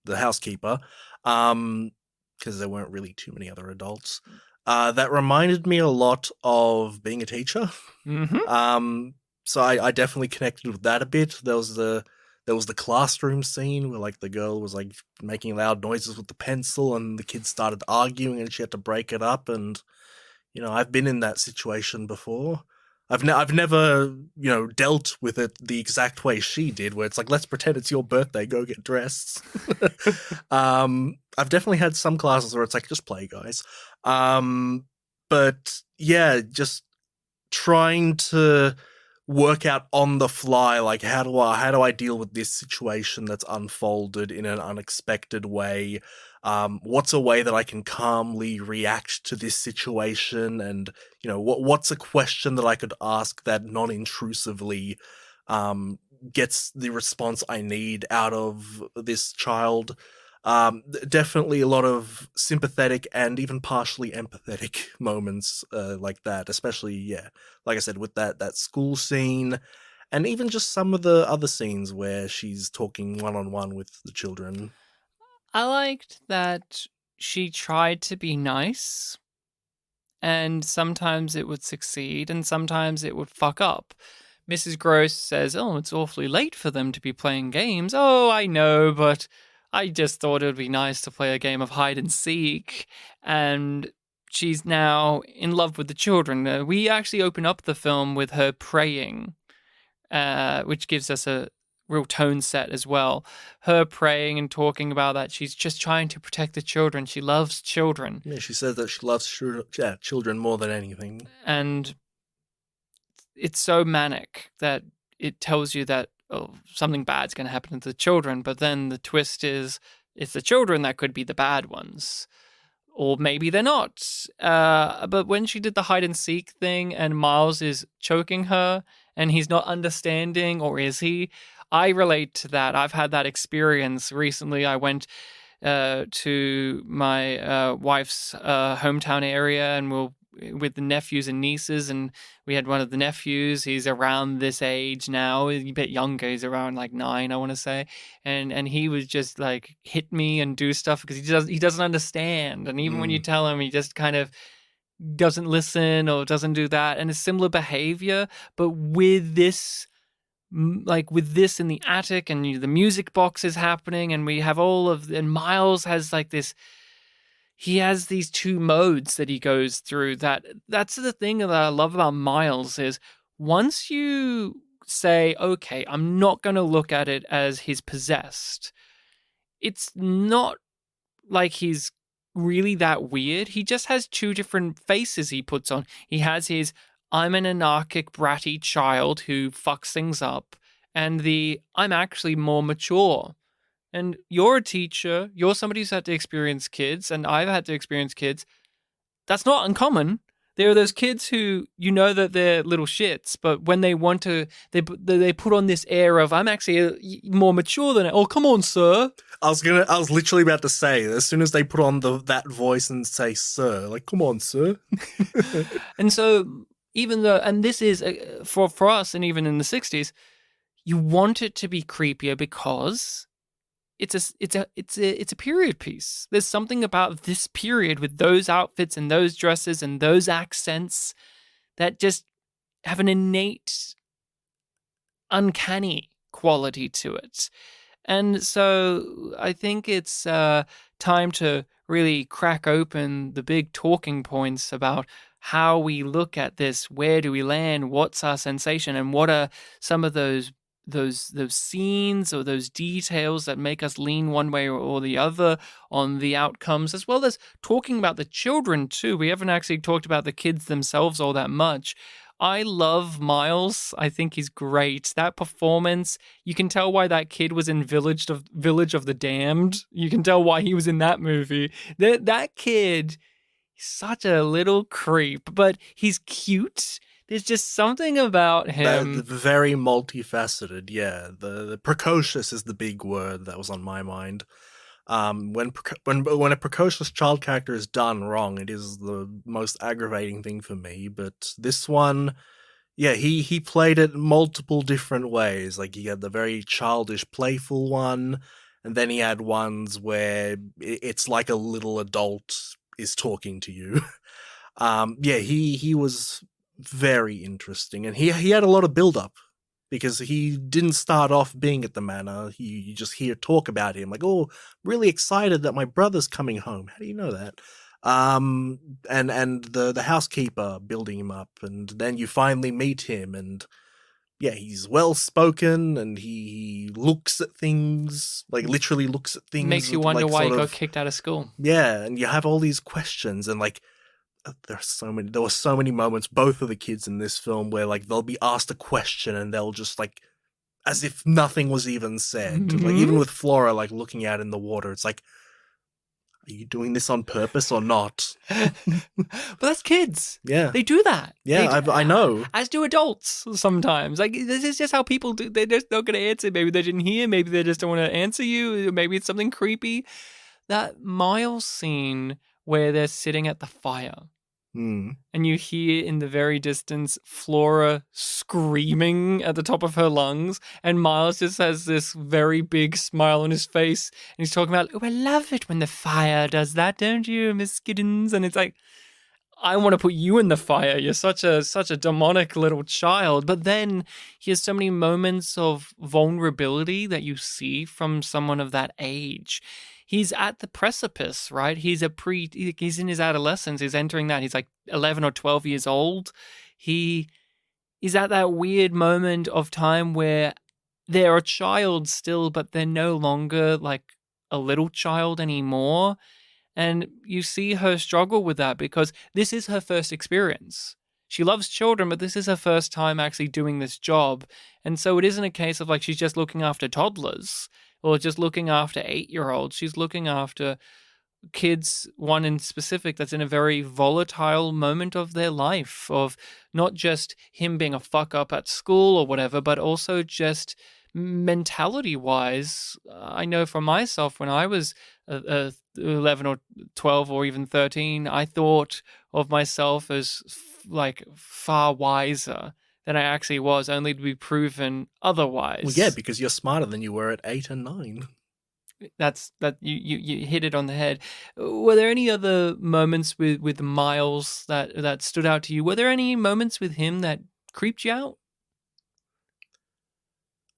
housekeeper, because there weren't really too many other adults. That reminded me a lot of being a teacher. Mm-hmm. So I definitely connected with that a bit. There was the classroom scene where like the girl was like making loud noises with the pencil and the kids started arguing and she had to break it up. And I've been in that situation before. I've never dealt with it the exact way she did, where it's like, let's pretend it's your birthday, go get dressed. I've definitely had some classes where it's like, just play, guys. But yeah, just trying to work out on the fly, like how do I deal with this situation that's unfolded in an unexpected way? What's a way that I can calmly react to this situation? And what's a question that I could ask that non-intrusively gets the response I need out of this child? Definitely a lot of sympathetic and even partially empathetic moments like that, especially, yeah, like I said, with that school scene, and even just some of the other scenes where she's talking one-on-one with the children. I liked that she tried to be nice, and sometimes it would succeed and sometimes it would fuck up. Mrs. Gross says, "Oh, it's awfully late for them to be playing games." "Oh, I know, but I just thought it would be nice to play a game of hide and seek." And she's now in love with the children. We actually open up the film with her praying, which gives us a real tone set as well. Her praying and talking about that she's just trying to protect the children. She loves children. Yeah, she said that she loves children more than anything. And it's so manic that it tells you that something bad's going to happen to the children. But then the twist is it's the children that could be the bad ones. Or maybe they're not. But when she did the hide and seek thing and Miles is choking her and he's not understanding, or is he? I relate to that. I've had that experience recently. I went to my wife's hometown area and with the nephews and nieces, and we had one of the nephews. He's around this age now, a bit younger. He's around like 9, I want to say, and he was just like hit me and do stuff because he doesn't understand, and even when you tell him, he just kind of doesn't listen or doesn't do that, and it's similar behavior, but with this. Like with this in the attic, and the music box is happening, and we have and Miles has like this. He has these 2 modes that he goes through. That's the thing that I love about Miles is once you say, okay, I'm not going to look at it as he's possessed. It's not like he's really that weird. He just has 2 different faces he puts on. He has his I'm an anarchic, bratty child who fucks things up, and I'm actually more mature. And you're a teacher, you're somebody who's had to experience kids, and I've had to experience kids. That's not uncommon. There are those kids who, that they're little shits, but when they want to, they put on this air of, I'm actually more mature than it. Oh, come on, sir. I was literally about to say, as soon as they put on that voice and say, sir, like, come on, sir. And so, even though, and this is for us, and even in the 60s, you want it to be creepier because it's a period piece. There's something about this period with those outfits and those dresses and those accents that just have an innate, uncanny quality to it. And so I think it's time to really crack open the big talking points about how we look at this, where do we land, what's our sensation, and what are some of those scenes or those details that make us lean one way or the other on the outcomes, as well as talking about the children too. We haven't actually talked about the kids themselves all that much. I love Miles. I think he's great. That performance, you can tell why that kid was in Village of the Damned. You can tell why he was in that movie. That kid, he's such a little creep, but he's cute. There's just something about him. Very multifaceted, yeah. The precocious is the big word that was on my mind. When a precocious child character is done wrong, it is the most aggravating thing for me. But this one, yeah, he played it multiple different ways. Like, he had the very childish, playful one, and then he had ones where it's like a little adult is talking to you. Yeah, he was very interesting, and he had a lot of build-up. Because he didn't start off being at the manor. You just hear talk about him. Like, oh, really excited that my brother's coming home. How do you know that? And the housekeeper building him up. And then you finally meet him. And yeah, he's well-spoken. And he looks at things. Like, literally looks at things. Makes you wonder why he got kicked out of school. Yeah, and you have all these questions. And like, there were so many moments, both of the kids in this film, where like they'll be asked a question and they'll just like, as if nothing was even said. Mm-hmm. Like, even with Flora, like looking out in the water, it's like, are you doing this on purpose or not? But that's kids. Yeah, they do that. Yeah, I know. As do adults sometimes. Like, this is just how people do. They're just not going to answer. Maybe they didn't hear. Maybe they just don't want to answer you. Maybe it's something creepy. That Miles scene where they're sitting at the fire. And you hear in the very distance Flora screaming at the top of her lungs, and Miles just has this very big smile on his face, and he's talking about, oh, I love it when the fire does that, don't you, Miss Giddens? And it's like, I want to put you in the fire. You're such a demonic little child. But then he has so many moments of vulnerability that you see from someone of that age. He's at the precipice, right? He's in his adolescence. He's entering that. He's like 11 or 12 years old. He is at that weird moment of time where they're a child still, but they're no longer like a little child anymore. And you see her struggle with that because this is her first experience. She loves children, but this is her first time actually doing this job. And so it isn't a case of like she's just looking after toddlers or just looking after 8-year-olds. She's looking after kids, one in specific, that's in a very volatile moment of their life, of not just him being a fuck up at school or whatever, but also just mentality wise. I know for myself, when I was 11 or 12 or even 13, I thought of myself as like far wiser than I actually was, only to be proven otherwise. Well, yeah, because you're smarter than you were at 8 and 9. That you hit it on the head. Were there any other moments with Miles that stood out to you? Were there any moments with him that creeped you out?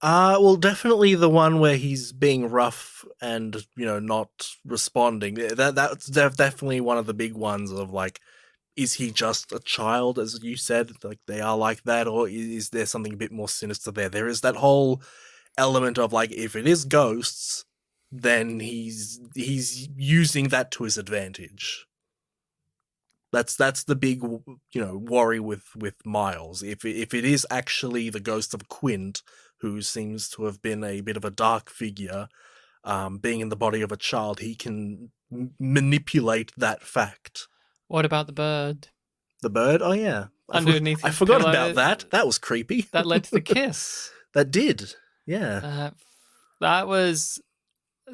Well, definitely the one where he's being rough and, not responding. That's definitely one of the big ones of like, is he just a child, as you said, like they are like that, or is there something a bit more sinister there? There is that whole element of like, if it is ghosts, then he's using that to his advantage. That's the big, worry with Miles. If it is actually the ghost of Quint, who seems to have been a bit of a dark figure, being in the body of a child, he can manipulate that fact. What about the bird? The bird? Oh, yeah. Underneath I his forgot pillow. about that. That was creepy. That led to the kiss. That did. Yeah. That was...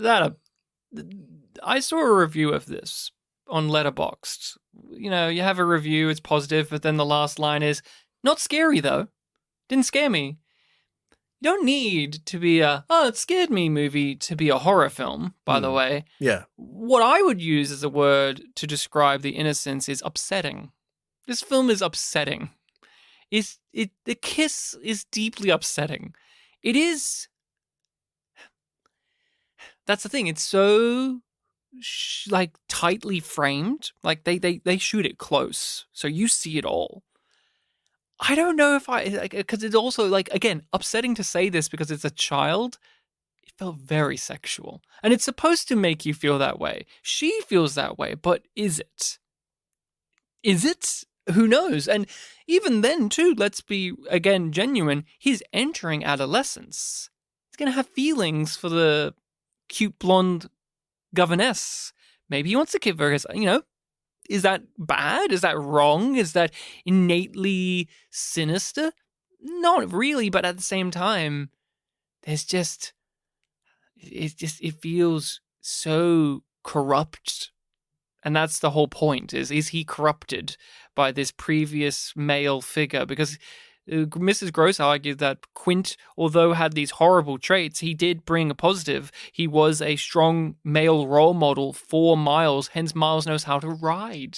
I saw a review of this on Letterboxd. You have a review, it's positive, but then the last line is, not scary, though. Didn't scare me. You don't need to be it scared me movie to be a horror film, by the way. Yeah. What I would use as a word to describe the innocence is upsetting. This film is upsetting. The kiss is deeply upsetting. It is... That's the thing. It's so tightly framed. Like they shoot it close, so you see it all. I don't know if because it's also like, again, upsetting to say this because it's a child. It felt very sexual, and it's supposed to make you feel that way. She feels that way, but is it? Is it? Who knows? And even then, too, let's be again genuine. He's entering adolescence. He's gonna have feelings for the cute blonde governess. Maybe he wants to give her his, is that bad? Is that wrong? Is that innately sinister? Not really, but at the same time, it feels so corrupt. And that's the whole point, is he corrupted by this previous male figure? Because Mrs. Gross argued that Quint, although had these horrible traits, he did bring a positive. He was a strong male role model for Miles, hence Miles knows how to ride.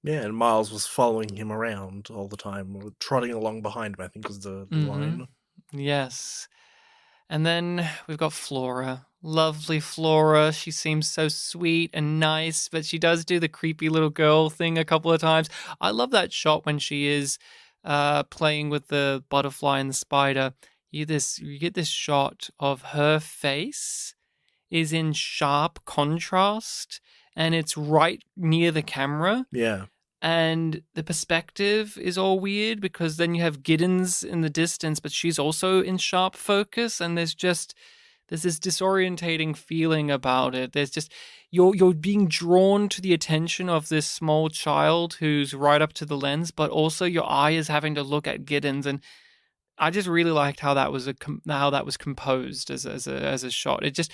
Yeah, and Miles was following him around all the time, or trotting along behind him, I think was the line. Yes. And then we've got Flora. Lovely Flora. She seems so sweet and nice, but she does do the creepy little girl thing a couple of times. I love that shot when she is playing with the butterfly and the spider. You get this shot of her face is in sharp contrast, and it's right near the camera. Yeah. And the perspective is all weird because then you have Giddens in the distance, but she's also in sharp focus, and there's this disorientating feeling about it. There's just you're being drawn to the attention of this small child who's right up to the lens, but also your eye is having to look at Giddens, and I just really liked how that was composed as a shot. It just,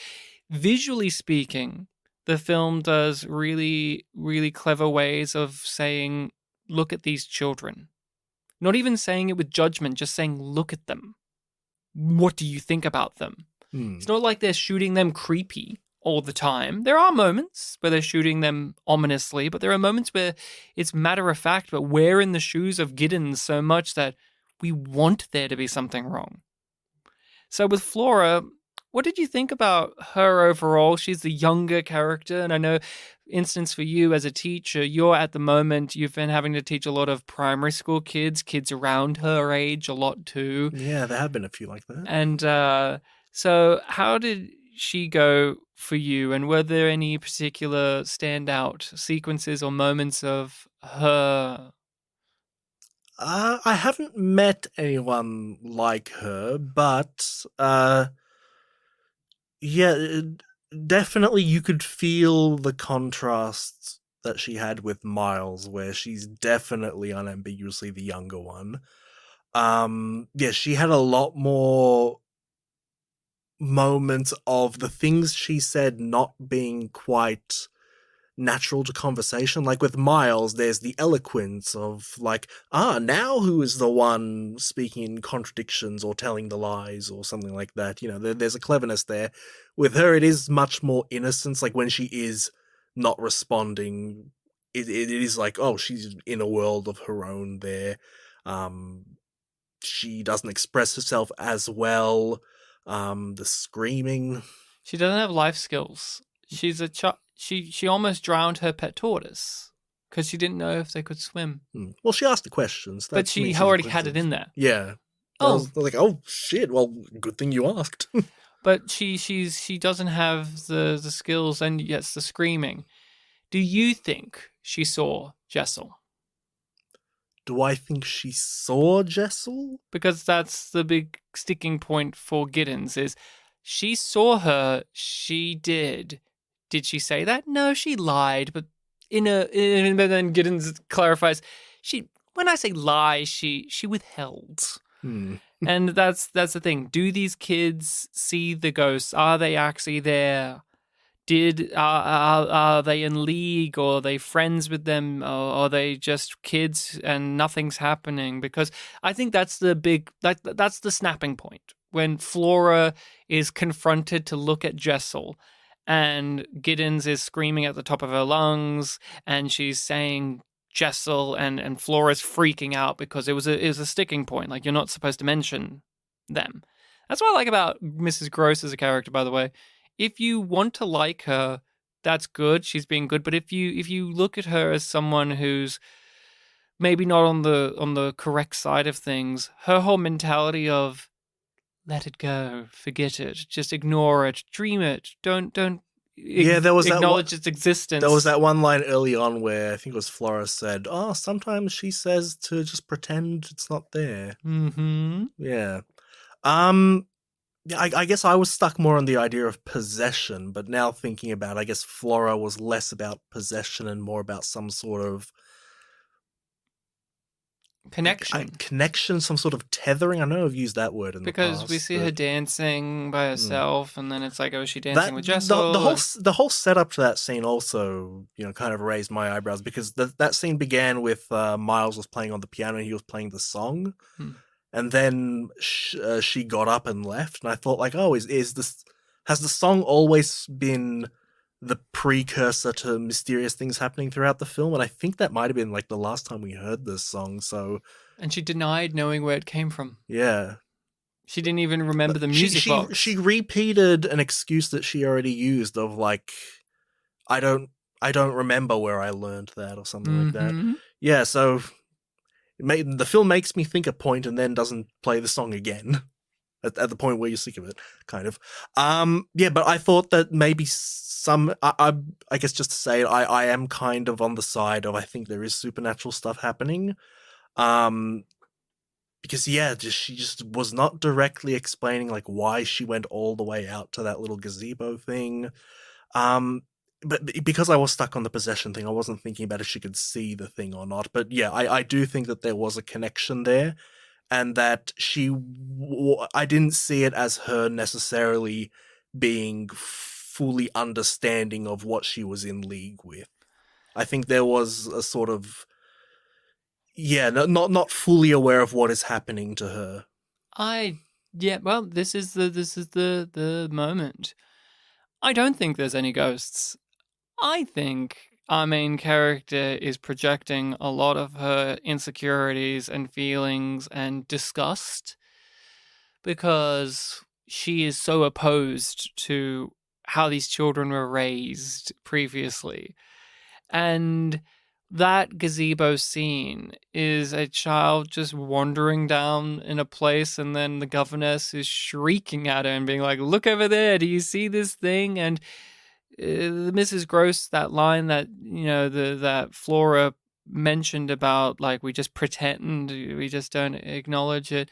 visually speaking, the film does really, really clever ways of saying, look at these children. Not even saying it with judgment, just saying, look at them. What do you think about them? It's not like they're shooting them creepy all the time. There are moments where they're shooting them ominously, but there are moments where it's matter of fact, but we're in the shoes of Giddens so much that we want there to be something wrong. So with Flora, what did you think about her overall? She's the younger character, and I know, instance for you as a teacher, you're at the moment, you've been having to teach a lot of primary school kids around her age a lot too. Yeah, there have been a few like that. And so how did she go for you, and were there any particular standout sequences or moments of her? I haven't met anyone like her, but yeah, definitely you could feel the contrast that she had with Miles, where she's definitely unambiguously the younger one. Yeah, she had a lot more moments of the things she said not being quite natural to conversation. Like with Miles, there's the eloquence of like, now who is the one speaking in contradictions or telling the lies or something like that. You know, there's a cleverness there. With her, it is much more innocence. Like when she is not responding, it is like, oh, she's in a world of her own there. She doesn't express herself as well. The screaming. She doesn't have life skills. She's a she almost drowned her pet tortoise because she didn't know if they could swim. Well, she asked the questions. But she already had it in there. Yeah. I was like, oh shit! Well, good thing you asked. But she doesn't have the skills, and yes, the screaming. Do you think she saw Jessel? Do I think she saw Jessel? Because that's the big sticking point for Giddens is she saw her. She did. Did she say that? No, she lied. But but then Giddens clarifies. When I say lie, she withheld. And that's the thing. Do these kids see the ghosts? Are they actually there? Are they in league, or are they friends with them, or are they just kids and nothing's happening? Because I think that's that's the snapping point when Flora is confronted to look at Jessel, and Giddens is screaming at the top of her lungs, and she's saying Jessel, and Flora's freaking out because it was a sticking point. Like, you're not supposed to mention them. That's what I like about Mrs. Gross as a character, by the way. If you want to like her, that's good. She's being good. But if you look at her as someone who's maybe not on the correct side of things, her whole mentality of let it go, forget it, just ignore it, dream it, don't there was acknowledge its existence. There was that one line early on where I think it was Flora said, "Oh, sometimes she says to just pretend it's not there." Mm-hmm. Yeah. I guess I was stuck more on the idea of possession, but now thinking about it, I guess Flora was less about possession and more about some sort of connection, some sort of tethering. I know I've used that word in the past. Because we see her dancing by herself, and then it's like, oh, is she dancing with Jessel? The whole setup to that scene also, kind of raised my eyebrows, because that scene began with Miles was playing on the piano and he was playing the song. And then she got up and left, and I thought, like, oh, has the song always been the precursor to mysterious things happening throughout the film? And I think that might have been like the last time we heard this song. So, and she denied knowing where it came from. Yeah, she didn't even remember the music box. She repeated an excuse that she already used of like, I don't remember where I learned that or something like that. Yeah, so. The film makes me think a point and then doesn't play the song again at the point where you're sick of it, kind of. But I thought that maybe I guess just to say it, I am kind of on the side of I think there is supernatural stuff happening. Because she just was not directly explaining like why she went all the way out to that little gazebo thing. But because I was stuck on the possession thing, I wasn't thinking about if she could see the thing or not. But yeah, I do think that there was a connection there, and that I didn't see it as her necessarily being fully understanding of what she was in league with. I think there was a sort of, not fully aware of what is happening to her. Well, this is the moment. I don't think there's any ghosts. I think our main character is projecting a lot of her insecurities and feelings and disgust because she is so opposed to how these children were raised previously. And that gazebo scene is a child just wandering down in a place, and then the governess is shrieking at her and being like, "Look over there, do you see this thing?" And Mrs. Gross, that line that, that Flora mentioned about, like, we just pretend, we just don't acknowledge it.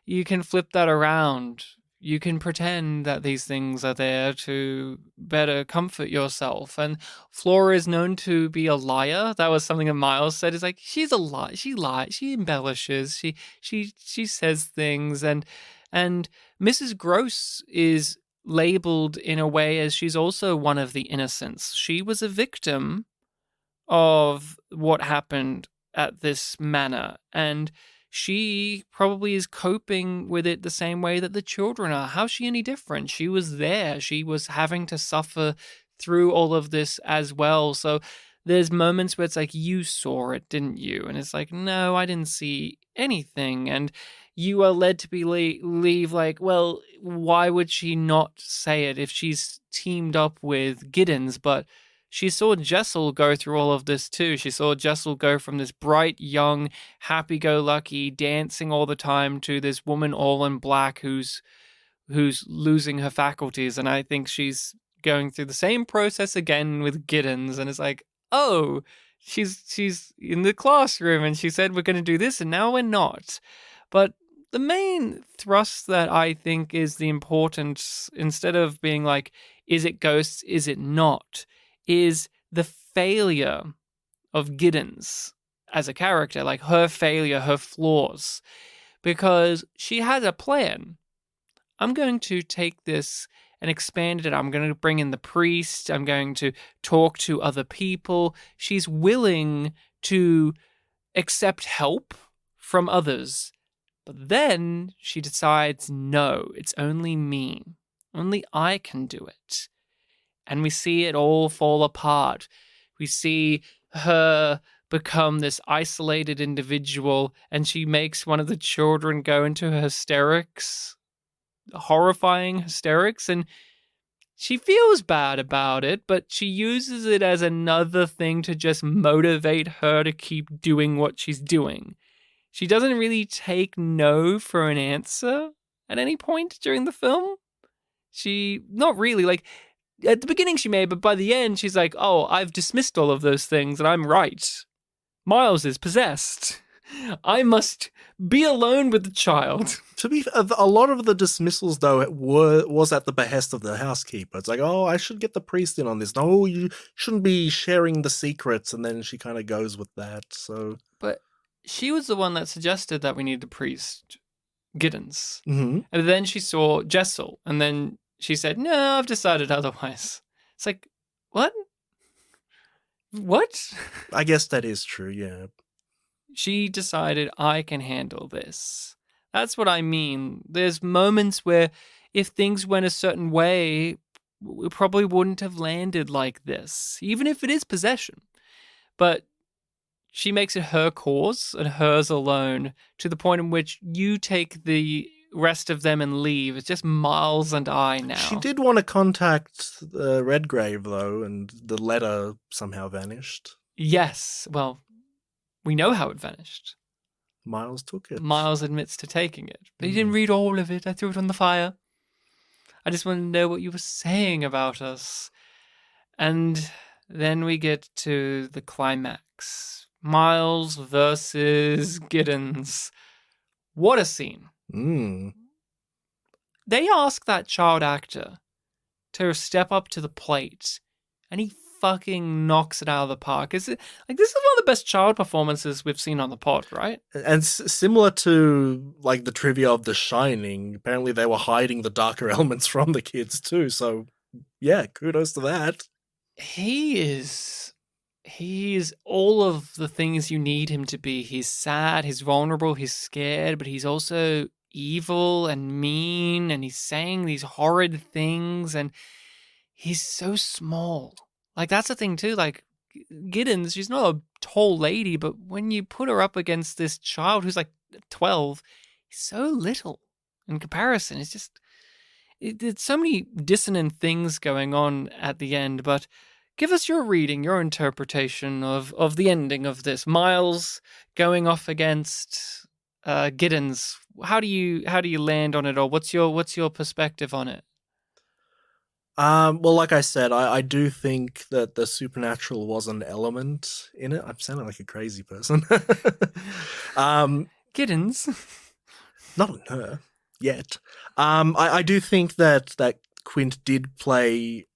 You can flip that around. You can pretend that these things are there to better comfort yourself. And Flora is known to be a liar. That was something that Miles said. Is like, she's a lie. She lies. She embellishes. She says things. And Mrs. Gross is labeled in a way as she's also one of the innocents. She was a victim of what happened at this manor, and she probably is coping with it the same way that the children are. How's she any different? She was there. She was having to suffer through all of this as well. So there's moments where it's like, you saw it, didn't you? And it's like, no, I didn't see anything. And you are led to believe like, well, why would she not say it if she's teamed up with Giddens? But she saw Jessel go through all of this too. She saw Jessel go from this bright, young, happy-go-lucky, dancing all the time to this woman all in black who's losing her faculties. And I think she's going through the same process again with Giddens. And it's like, oh, she's in the classroom and she said we're going to do this and now we're not. But the main thrust that I think is the importance, instead of being like, is it ghosts, is it not, is the failure of Giddens as a character, like her failure, her flaws, because she has a plan. I'm going to take this and expand it. I'm going to bring in the priest. I'm going to talk to other people. She's willing to accept help from others. But then she decides, no, it's only me. Only I can do it. And we see it all fall apart. We see her become this isolated individual, and she makes one of the children go into hysterics, horrifying hysterics, and she feels bad about it, but she uses it as another thing to just motivate her to keep doing what she's doing. She doesn't really take no for an answer at any point during the film. Not really, like, at the beginning she may, but by the end she's like, oh, I've dismissed all of those things and I'm right. Miles is possessed. I must be alone with the child. To be fair, a lot of the dismissals, though, was at the behest of the housekeeper. It's like, oh, I should get the priest in on this. No, you shouldn't be sharing the secrets. And then she kind of goes with that. So, but she was the one that suggested that we need the priest, Giddens. Mm-hmm. And then she saw Jessel, and then she said, no, I've decided otherwise. It's like, what? What? I guess that is true, yeah. She decided, I can handle this. That's what I mean. There's moments where if things went a certain way, we probably wouldn't have landed like this, even if it is possession. But she makes it her cause and hers alone, to the point in which you take the rest of them and leave. It's just Miles and I now. She did want to contact Redgrave, though, and the letter somehow vanished. Yes, well, we know how it vanished. Miles took it. Miles admits to taking it. But he didn't read all of it. I threw it on the fire. I just wanted to know what you were saying about us. And then we get to the climax. Miles versus Giddens. What a scene. They ask that child actor to step up to the plate, and he fucking knocks it out of the park. This is one of the best child performances we've seen on the pod, right? And similar to like the trivia of The Shining, apparently they were hiding the darker elements from the kids too. So yeah, kudos to that. He is all of the things you need him to be. He's sad, he's vulnerable, he's scared, but he's also evil and mean, and he's saying these horrid things, and he's so small. Like, that's the thing too. Like, Giddens, she's not a tall lady, but when you put her up against this child who's like 12, he's so little in comparison. It's just, it's so many dissonant things going on at the end. But give us your reading, your interpretation of the ending of this. Miles going off against Giddens. How do you land on it, or what's your perspective on it? Well, like I said, I do think that the supernatural was an element in it. I'm sounding like a crazy person. Giddens. Not on her yet. I do think that Quint did play.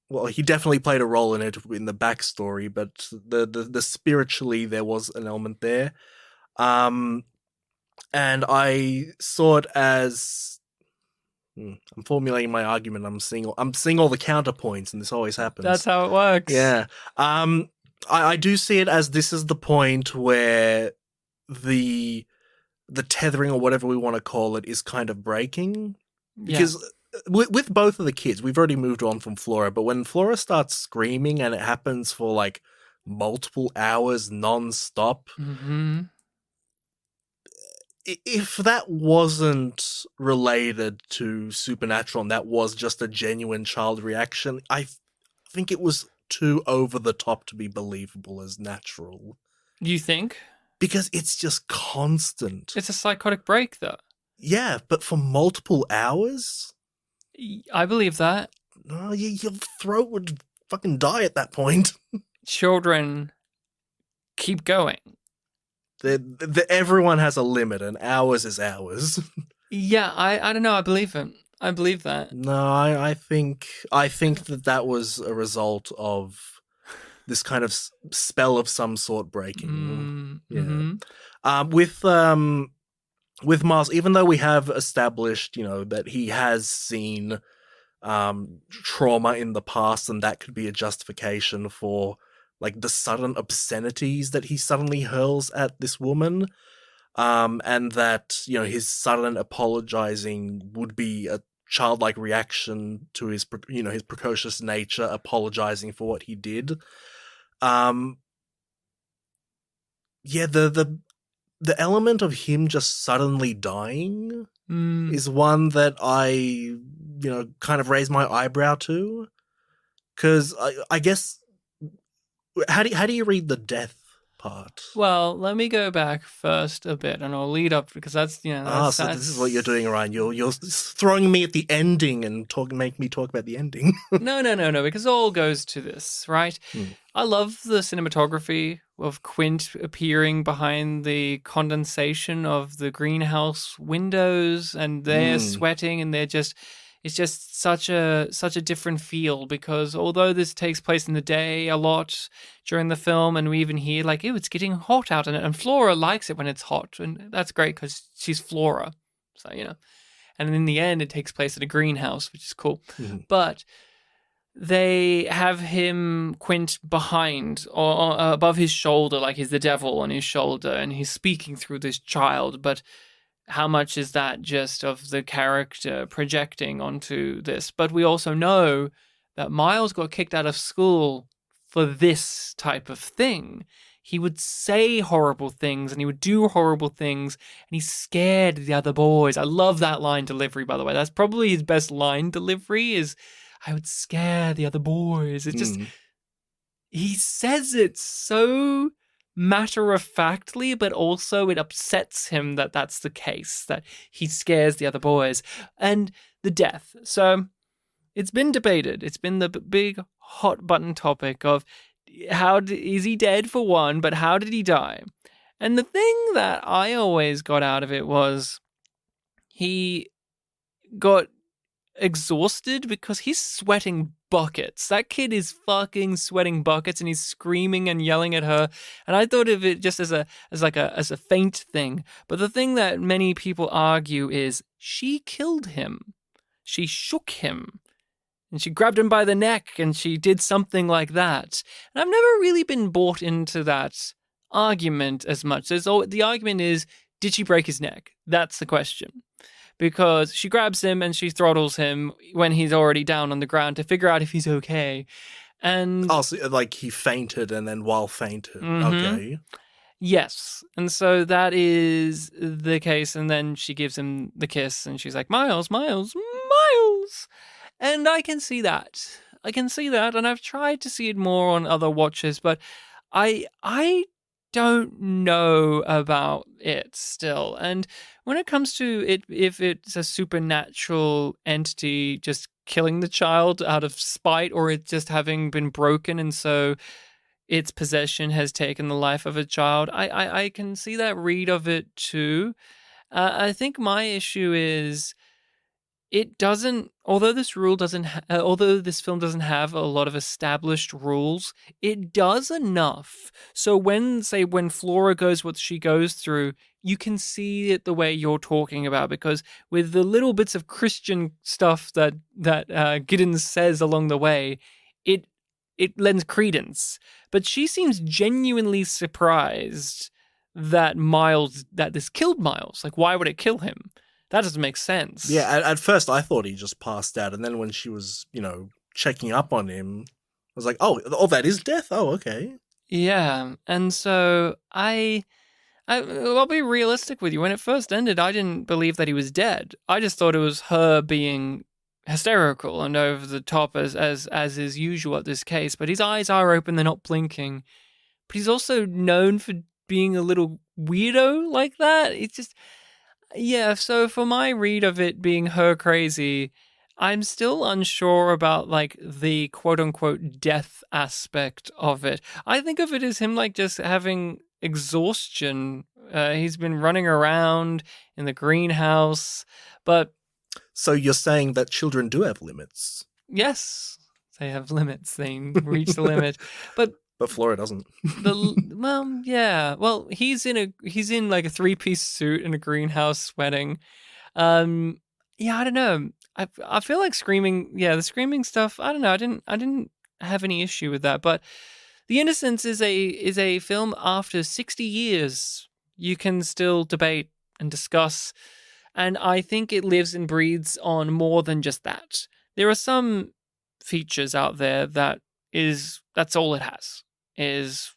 Well, he definitely played a role in it in the backstory, but the spiritually there was an element there. And I saw it as. I'm formulating my argument. I'm seeing all the counterpoints, and this always happens. That's how it works. Yeah. I do see it as this is the point where the tethering, or whatever we want to call it, is kind of breaking. Because with both of the kids, we've already moved on from Flora, but when Flora starts screaming and it happens for like multiple hours non-stop, if that wasn't related to supernatural and that was just a genuine child reaction, I think it was too over the top to be believable as natural. You think? Because it's just constant. It's a psychotic break, though. Yeah, but for multiple hours? I believe that. No, your throat would fucking die at that point. Children keep going. Everyone has a limit, and hours is hours. Yeah, I don't know. I believe him. I believe that. No, I think that was a result of this kind of spell of some sort breaking. With Miles, even though we have established, that he has seen trauma in the past, and that could be a justification for like the sudden obscenities that he suddenly hurls at this woman, and that his sudden apologizing would be a childlike reaction to his precocious nature, apologizing for what he did. The element of him just suddenly dying is one that I kind of raise my eyebrow to, because I guess. How do you read the death part? Well, let me go back first a bit, and I'll lead up, because that's so this is what you're doing, Ryan. You're throwing me at the ending and make me talk about the ending. No, because it all goes to this, right? I love the cinematography of Quint appearing behind the condensation of the greenhouse windows, and they're sweating, and it's just such a different feel, because although this takes place in the day a lot during the film, and we even hear like, it's getting hot out, and Flora likes it when it's hot, and that's great because she's Flora, so and in the end it takes place at a greenhouse, which is cool. But they have him, Quint, behind or above his shoulder, like he's the devil on his shoulder, and he's speaking through this child, but how much is that just of the character projecting onto this? But we also know that Miles got kicked out of school for this type of thing. He would say horrible things, and he would do horrible things, and he scared the other boys. I love that line delivery, by the way. That's probably his best line delivery, is, I would scare the other boys. It's just, he says it so matter-of-factly, but also it upsets him that that's the case, that he scares the other boys. And the death. So it's been debated. It's been the big hot button topic of is he dead for one, but how did he die? And the thing that I always got out of it was he got exhausted because he's sweating buckets. That kid is fucking sweating buckets, and he's screaming and yelling at her. And I thought of it just as a faint thing. But the thing that many people argue is she killed him. She shook him, and she grabbed him by the neck, and she did something like that. And I've never really been bought into that argument as much. The argument is, did she break his neck? That's the question. because she grabs him and she throttles him when he's already down on the ground to figure out if he's okay. And so, like, he fainted and then while fainted. Mhm. Okay. Yes. And so that is the case. And then she gives him the kiss and she's like, Miles, Miles, Miles. And I can see that. And I've tried to see it more on other watches, but I don't know about it still. And when it comes to it, if it's a supernatural entity just killing the child out of spite, or it just having been broken and so its possession has taken the life of a child, I can see that read of it too. I think my issue is it doesn't, although this rule doesn't although this film doesn't have a lot of established rules, it does enough so when Flora goes what she goes through, you can see it the way you're talking about, because with the little bits of Christian stuff that Giddens says along the way, it lends credence. But she seems genuinely surprised that this killed Miles. Like, why would it kill him? That doesn't make sense. Yeah, at first I thought he just passed out, and then when she was, checking up on him, I was like, oh, that is death? Oh, okay. Yeah, and so I'll be realistic with you. When it first ended, I didn't believe that he was dead. I just thought it was her being hysterical and over the top as is usual at this case. But his eyes are open, they're not blinking. But he's also known for being a little weirdo like that. It's just... Yeah, so for my read of it being her crazy, I'm still unsure about, like, the quote-unquote death aspect of it. I think of it as him, like, just having exhaustion. He's been running around in the greenhouse, but... So you're saying that children do have limits? Yes, they have limits. They reach the limit. But Flora doesn't. Yeah. Well, he's in like a 3-piece suit in a greenhouse sweating. Yeah, I don't know. I feel like screaming. Yeah, the screaming stuff. I don't know. I didn't have any issue with that. But The Innocents is a film after 60 years. You can still debate and discuss, and I think it lives and breathes on more than just that. There are some features out there that's all it has. Is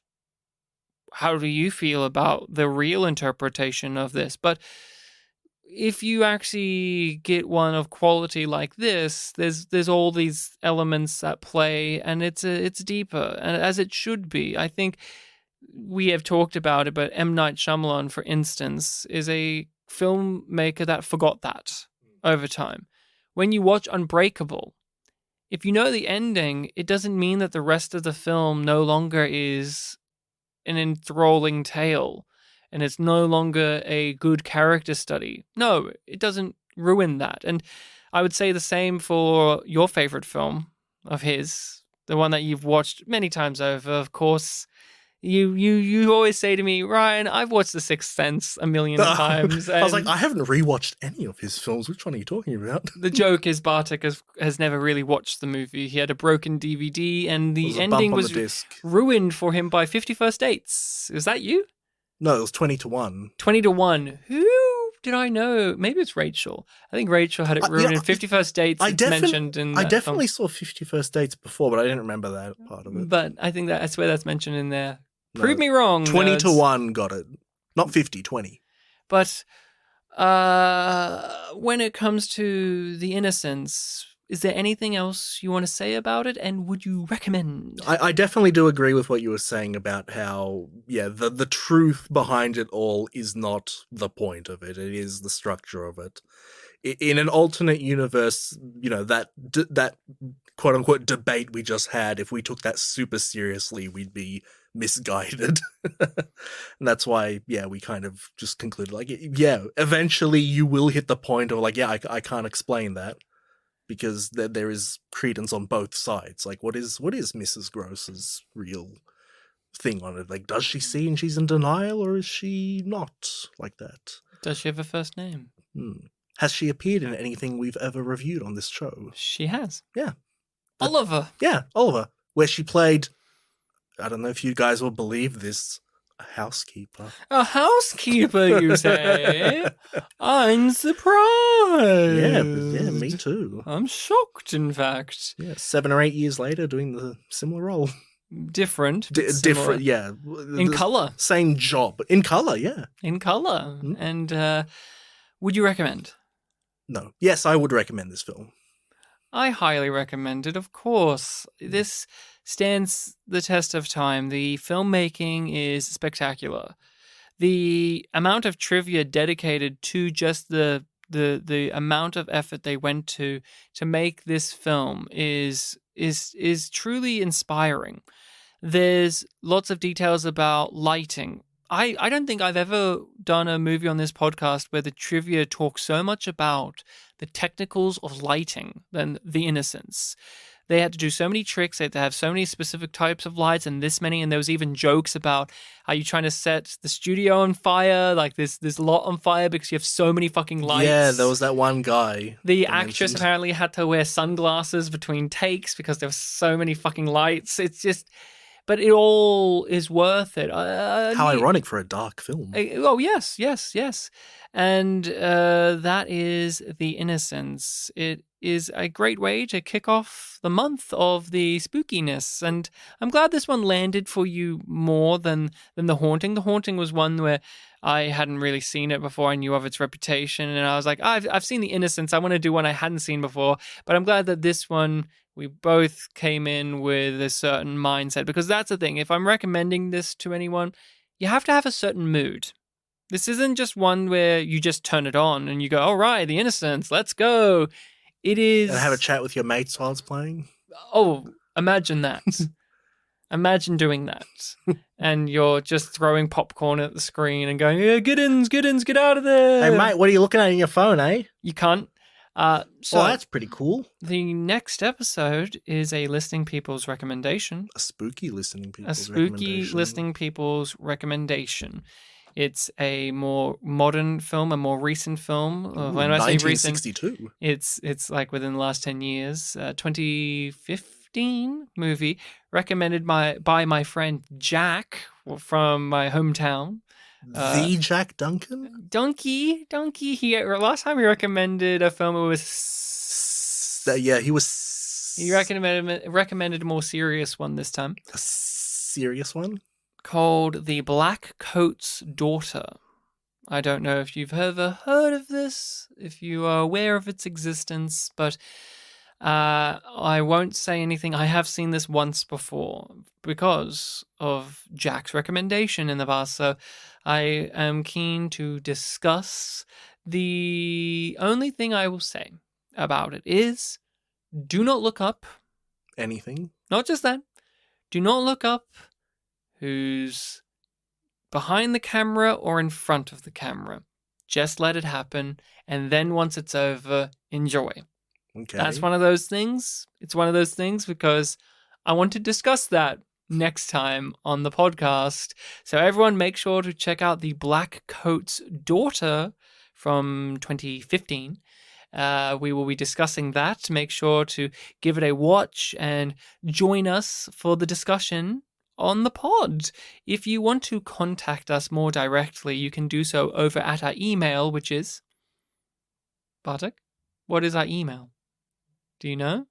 how do you feel about the real interpretation of this? But if you actually get one of quality like this, there's all these elements at play, and it's deeper, and as it should be. I think we have talked about it, but M. Night Shyamalan, for instance, is a filmmaker that forgot that over time. When you watch Unbreakable, if you know the ending, it doesn't mean that the rest of the film no longer is an enthralling tale and it's no longer a good character study. No, it doesn't ruin that. And I would say the same for your favorite film of his, the one that you've watched many times over, of course. You always say to me, Ryan, I've watched The Sixth Sense a million times. I was like, I haven't rewatched any of his films. Which one are you talking about? The joke is Bartek has never really watched the movie. He had a broken DVD, and the ending was ruined for him by 50 First Dates. Is that you? No, it was 20-1. 20-1. Who did I know? Maybe it's Rachel. I think Rachel had it ruined in 50 First Dates. Mentioned in that I definitely saw 50 First Dates before, but I didn't remember that part of it. But I think I swear that's mentioned in there. Prove me wrong. 20-1 got it. Not 50, 20. But when it comes to The Innocents, is there anything else you want to say about it, and would you recommend? I definitely do agree with what you were saying about how, the truth behind it all is not the point of it. It is the structure of it. In an alternate universe, that quote-unquote debate we just had, if we took that super seriously, we'd be misguided. And that's why, we kind of just concluded, like, eventually you will hit the point of, like, I can't explain that, because there is credence on both sides. Like, what is Mrs. Gross's real thing on it? Like, does she see and she's in denial, or is she not like that? Does she have a first name? Has she appeared in anything we've ever reviewed on this show? She has. Yeah. Oliver. Yeah, Oliver. Where she played, I don't know if you guys will believe this, A housekeeper. A housekeeper, you say? I'm surprised. Yeah, me too. I'm shocked, in fact. Yeah, 7 or 8 years later, doing the similar role. Different. But similar. Different, yeah. In colour. Same job. In colour, yeah. In colour. Mm. And would you recommend? No. Yes, I would recommend this film. I highly recommend it, of course. This stands the test of time. The filmmaking is spectacular. The amount of trivia dedicated to just the amount of effort they went to make this film is truly inspiring. There's lots of details about lighting. I don't think I've ever done a movie on this podcast where the trivia talks so much about the technicals of lighting than The Innocents. They had to do so many tricks. They had to have so many specific types of lights and this many. And there was even jokes about how you're trying to set the studio on fire, like this lot on fire because you have so many fucking lights. Yeah, there was that one guy. The actress apparently had to wear sunglasses between takes because there were so many fucking lights. It's just... But it all is worth it. How ironic for a dark film. Oh, yes. And that is The Innocents. It is a great way to kick off the month of the spookiness. And I'm glad this one landed for you more than The Haunting. The Haunting was one where I hadn't really seen it before. I knew of its reputation. And I was like, I've seen The Innocents. I want to do one I hadn't seen before. But I'm glad that this one... We both came in with a certain mindset because that's the thing. If I'm recommending this to anyone, you have to have a certain mood. This isn't just one where you just turn it on and you go, all right, The Innocents, let's go. It is... And have a chat with your mates while it's playing? Oh, imagine that. Imagine doing that. And you're just throwing popcorn at the screen and going, yeah, get out of there. Hey, mate, what are you looking at on your phone, eh? You can't. So that's pretty cool. The next episode is a listening people's recommendation. A spooky listening people's recommendation. It's a more modern film, a more recent film. When I say recent, 1962. It's like within the last 10 years. 2015 movie recommended by my friend Jack from my hometown. The Jack Duncan? Donkey. Last time he recommended a film, it was... He recommended a more serious one this time. A serious one? Called The Blackcoat's Daughter. I don't know if you've ever heard of this, if you are aware of its existence, but I won't say anything. I have seen this once before because of Jack's recommendation in the past, so I am keen to discuss. The only thing I will say about it is do not look up anything. Not just that. Do not look up who's behind the camera or in front of the camera. Just let it happen, and then once it's over, enjoy. Okay. That's one of those things. It's one of those things because I want to discuss that next time on the podcast. So everyone make sure to check out The Blackcoat's Daughter from 2015. We will be discussing that. Make sure to give it a watch and join us for the discussion on the pod. If you want to contact us more directly, you can do so over at our email, which is... Bartek, what is our email? Do you know?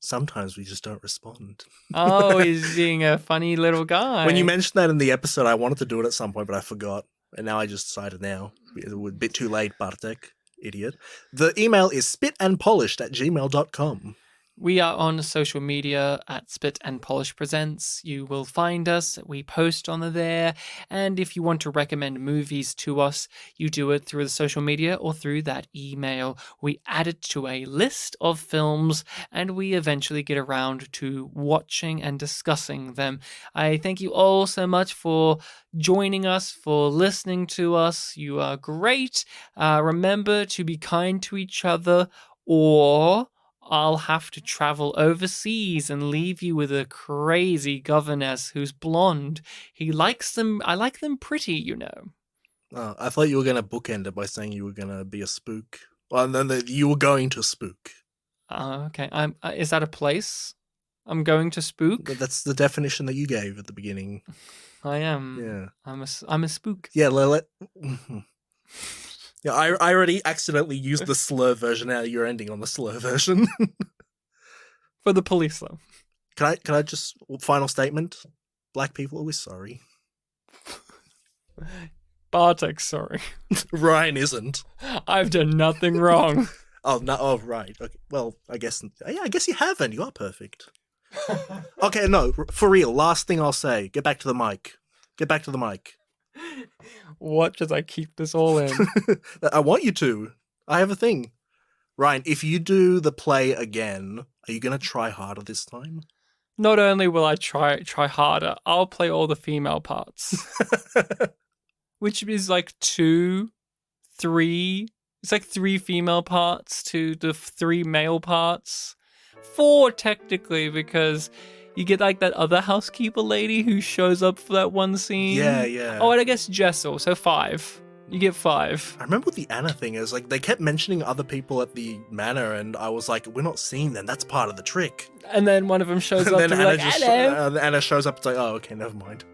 Sometimes we just don't respond. Oh, he's being a funny little guy. When you mentioned that in the episode, I wanted to do it at some point, but I forgot. And now I just decided now. It was a bit too late, Bartek. Idiot. The email is spitandpolished@gmail.com. We are on social media at Spit and Polish Presents. You will find us. We post on there. And if you want to recommend movies to us, you do it through the social media or through that email. We add it to a list of films and we eventually get around to watching and discussing them. I thank you all so much for joining us, for listening to us. You are great. Remember to be kind to each other, or I'll have to travel overseas and leave you with a crazy governess who's blonde. He likes them. I like them pretty, you know. Oh, I thought you were going to bookend it by saying you were going to be a spook. Well, then you were going to spook. Okay. Is that a place? I'm going to spook? But that's the definition that you gave at the beginning. I am. Yeah. I'm a spook. Yeah, let. Yeah, I already accidentally used the slur version. Now you're ending on the slur version. For the police, though. Can I just final statement? Black people, we're sorry. Bartek, sorry. Ryan isn't. I've done nothing wrong. Oh no! Oh right. Okay. Well, I guess you haven't. You are perfect. Okay, no, for real. Last thing I'll say. Get back to the mic. Get back to the mic. Watch as I keep this all in. I want you to. I have a thing. Ryan, if you do the play again, are you going to try harder this time? Not only will I try harder, I'll play all the female parts. Which is like 2, 3. It's like 3 female parts to the 3 male parts. 4 technically, because you get like that other housekeeper lady who shows up for that one scene. Yeah. Oh, and I guess Jessel, so 5. You get 5. I remember what the Anna thing is. Like, they kept mentioning other people at the manor, and I was like, we're not seeing them. That's part of the trick. And then one of them shows up And then to be Anna like, hello. Anna shows up, it's like, oh, okay, never mind.